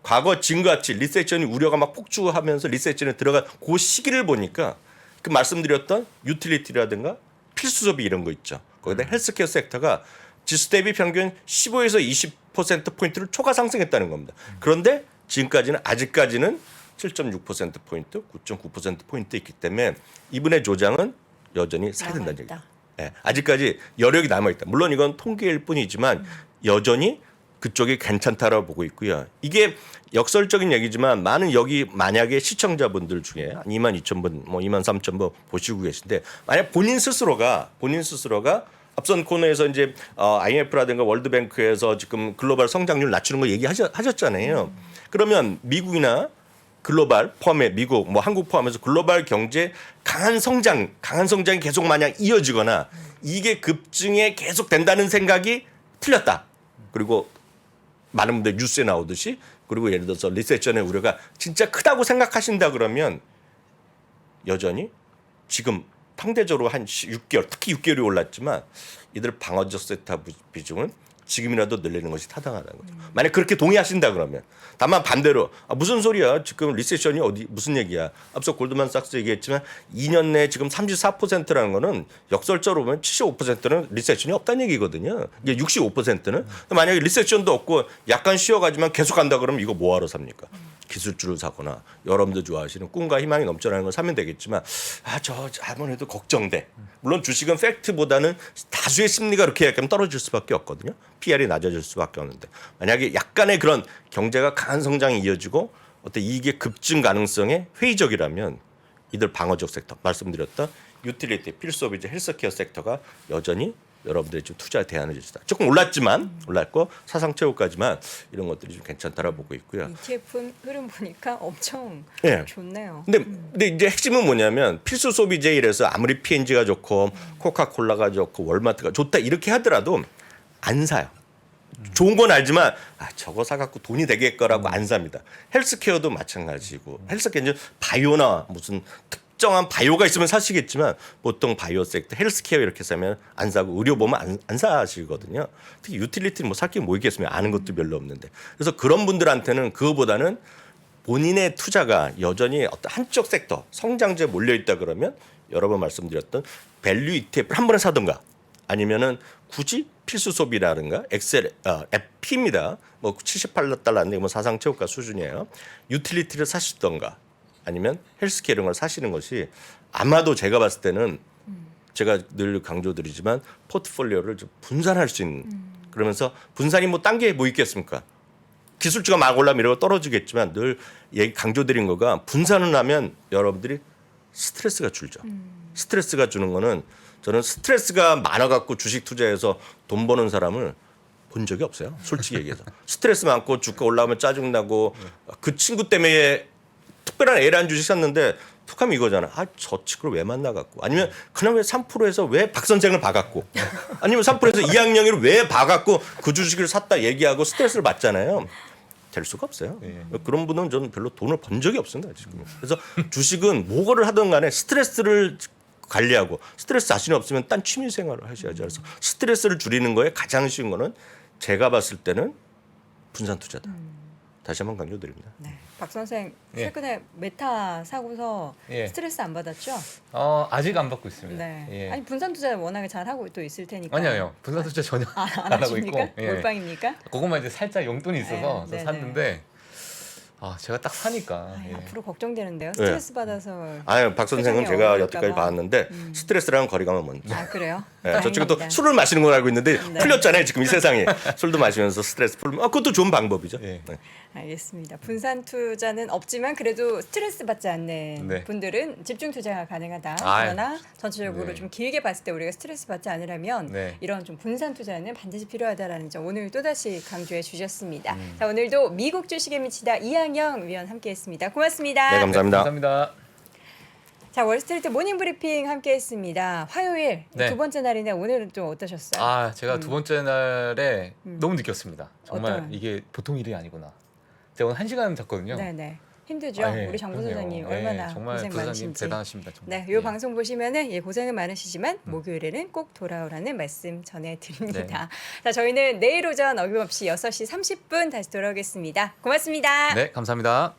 과거 지금같이 리세션이 우려가 막 폭주하면서 리세션에 들어간 그 시기를 보니까 그 말씀드렸던 유틸리티라든가 필수 소비 이런 거 있죠. 거기다 헬스케어 섹터가 지수 대비 평균 15에서 20%포인트를 초과 상승했다는 겁니다. 그런데 지금까지는 아직까지는 7.6%포인트, 9.9%포인트 있기 때문에 이분의 조장은 여전히 사야 된다는 얘기입니다. 네, 아직까지 여력이 남아있다. 물론 이건 통계일 뿐이지만 여전히 그쪽이 괜찮다라고 보고 있고요. 이게 역설적인 얘기지만 많은 여기 만약에 시청자분들 중에 22,000분, 뭐 23,000분 보시고 계신데 만약 본인 스스로가 앞선 코너에서 이제 IMF라든가 월드뱅크에서 지금 글로벌 성장률 낮추는 거 얘기하셨잖아요. 그러면 미국이나 글로벌 포함해 미국, 뭐 한국 포함해서 글로벌 경제 강한 성장이 계속 마냥 이어지거나 이게 급증에 계속 된다는 생각이 틀렸다. 그리고 많은 분들 뉴스에 나오듯이 그리고 예를 들어서 리세션의 우려가 진짜 크다고 생각하신다 그러면 여전히 지금 상대적으로 한 6개월, 특히 6개월이 올랐지만 이들 방어적 섹터 비중은 지금이라도 늘리는 것이 타당하다는 거죠. 만약 그렇게 동의하신다 그러면 다만 반대로 무슨 소리야 지금 리세션이 어디 무슨 얘기야. 앞서 골드만삭스 얘기했지만 2년 내에 지금 34%라는 거는 역설적으로 보면 75%는 리세션이 없다는 얘기거든요. 이게 65%는 만약에 리세션도 없고 약간 쉬어가지만 계속 간다 그러면 이거 뭐하러 삽니까? 기술주를 사거나 여러분들 좋아하시는 꿈과 희망이 넘쳐나는 걸 사면 되겠지만 저 아무래도 걱정돼. 물론 주식은 팩트보다는 다수의 심리가 그렇게 약간 떨어질 수밖에 없거든요. PR이 낮아질 수밖에 없는데 만약에 약간의 그런 경제가 강한 성장이 이어지고 어떤 이익의 급증 가능성에 회의적이라면 이들 방어적 섹터 말씀드렸던 유틸리티, 필수소비재, 헬스케어 섹터가 여전히 여러분들이 좀 투자 대안을 주시다. 조금 올랐고 사상 최고까지만 이런 것들이 좀 괜찮다라고 보고 있고요. ETF 흐름 보니까 엄청 좋네요. 근데 이제 핵심은 뭐냐면 필수 소비재 이래서 아무리 P&G가 좋고 코카콜라가 좋고 월마트가 좋다 이렇게 하더라도 안 사요. 좋은 건 알지만 저거 사갖고 돈이 되겠거라고 안 삽니다. 헬스케어도 마찬가지고 헬스케어는 바이오나 무슨 특정한 바이오가 있으면 사시겠지만 보통 바이오 섹터, 헬스케어 이렇게 사면 안 사고 의료 보면 안 사시거든요. 특히 유틸리티는 뭐 살 게 뭐 있겠으면 아는 것도 별로 없는데. 그래서 그런 분들한테는 그거보다는 본인의 투자가 여전히 어떤 한쪽 섹터, 성장주에 몰려있다 그러면 여러 번 말씀드렸던 밸류 ETF를 한 번에 사든가 아니면은 굳이 필수 소비라든가 FP입니다. 뭐 78달러인데 뭐 사상 최고가 수준이에요. 유틸리티를 사시던가 아니면 헬스케어 이런 걸 사시는 것이 아마도 제가 봤을 때는 제가 늘 강조드리지만 포트폴리오를 좀 분산할 수 있는 그러면서 분산이 뭐 딴 게 뭐 있겠습니까? 기술주가 막 올라면 이러고 떨어지겠지만 늘 강조드린 거가 분산을 하면 여러분들이 스트레스가 줄죠. 스트레스가 주는 거는 저는 스트레스가 많아갖고 주식 투자해서 돈 버는 사람을 본 적이 없어요. 솔직히 얘기해서. 스트레스 많고 주가 올라오면 짜증나고 그 친구 때문에 특별한 A라는 주식 샀는데 툭하면 이거잖아. 저 친구를 왜 만나갖고 아니면 그냥 왜 3%에서 왜 박 선생을 봐갖고 아니면 3%에서 이학영이를 왜 봐갖고 그 주식을 샀다 얘기하고 스트레스를 받잖아요. 될 수가 없어요. 그런 분은 저는 별로 돈을 번 적이 없습니다. 지금. 그래서 주식은 뭐를 하든 간에 스트레스를 관리하고 스트레스 자신이 없으면 딴 취미 생활을 하셔야죠. 그래서 스트레스를 줄이는 거에 가장 쉬운 거는 제가 봤을 때는 분산 투자다. 다시 한번 강조드립니다. 네. 박 선생 예. 최근에 메타 사고서 예. 스트레스 안 받았죠? 아직 안 받고 있습니다. 네. 예. 아니 분산 투자 워낙에 잘 하고 또 있을 테니까. 아니요, 분산 투자 전혀 안 안 하고 있고. 하십니까? 예. 몰빵입니까? 그것만 이제 살짝 용돈이 있어서 네, 샀는데 제가 딱 사니까. 아, 예. 앞으로 걱정되는데요. 스트레스 받아서. 아유, 박 선생은 표정이 제가 어려울까 여태까지 봐. 봤는데 스트레스랑 거리감은 먼저. 아 그래요? 예, 저 지금 또 다행입니다. 술을 마시는 걸 알고 있는데 네. 풀렸잖아요. 지금 이 세상에 술도 마시면서 스트레스 풀면 그것도 좋은 방법이죠. 예. 네. 알겠습니다. 분산 투자는 없지만 그래도 스트레스 받지 않는 네. 분들은 집중 투자가 가능하다. 아유. 그러나 전체적으로 네. 좀 길게 봤을 때 우리가 스트레스 받지 않으려면 네. 이런 좀 분산 투자는 반드시 필요하다라는 점 오늘 또다시 강조해 주셨습니다. 음. 자 오늘도 미국 주식에 미치다 이항영 위원 함께했습니다. 고맙습니다. 네, 감사합니다. 감사합니다. 자 월스트리트 모닝 브리핑 함께했습니다. 화요일 네. 두 번째 날인데 오늘은 좀 어떠셨어요? 제가 두 번째 날에 너무 느꼈습니다. 정말 어떤? 이게 보통 일이 아니구나. 제가 오늘 1시간 잤거든요. 네네 힘들죠. 예, 우리 장 그러네요. 부소장님 예, 얼마나 정말 고생 부소장님 많으신지. 대단하십니다. 정말. 네, 요 예. 방송 보시면은 고생은 많으시지만 목요일에는 꼭 돌아오라는 말씀 전해드립니다. 자, 저희는 내일 오전 어김없이 6시 30분 다시 돌아오겠습니다. 고맙습니다. 네, 감사합니다.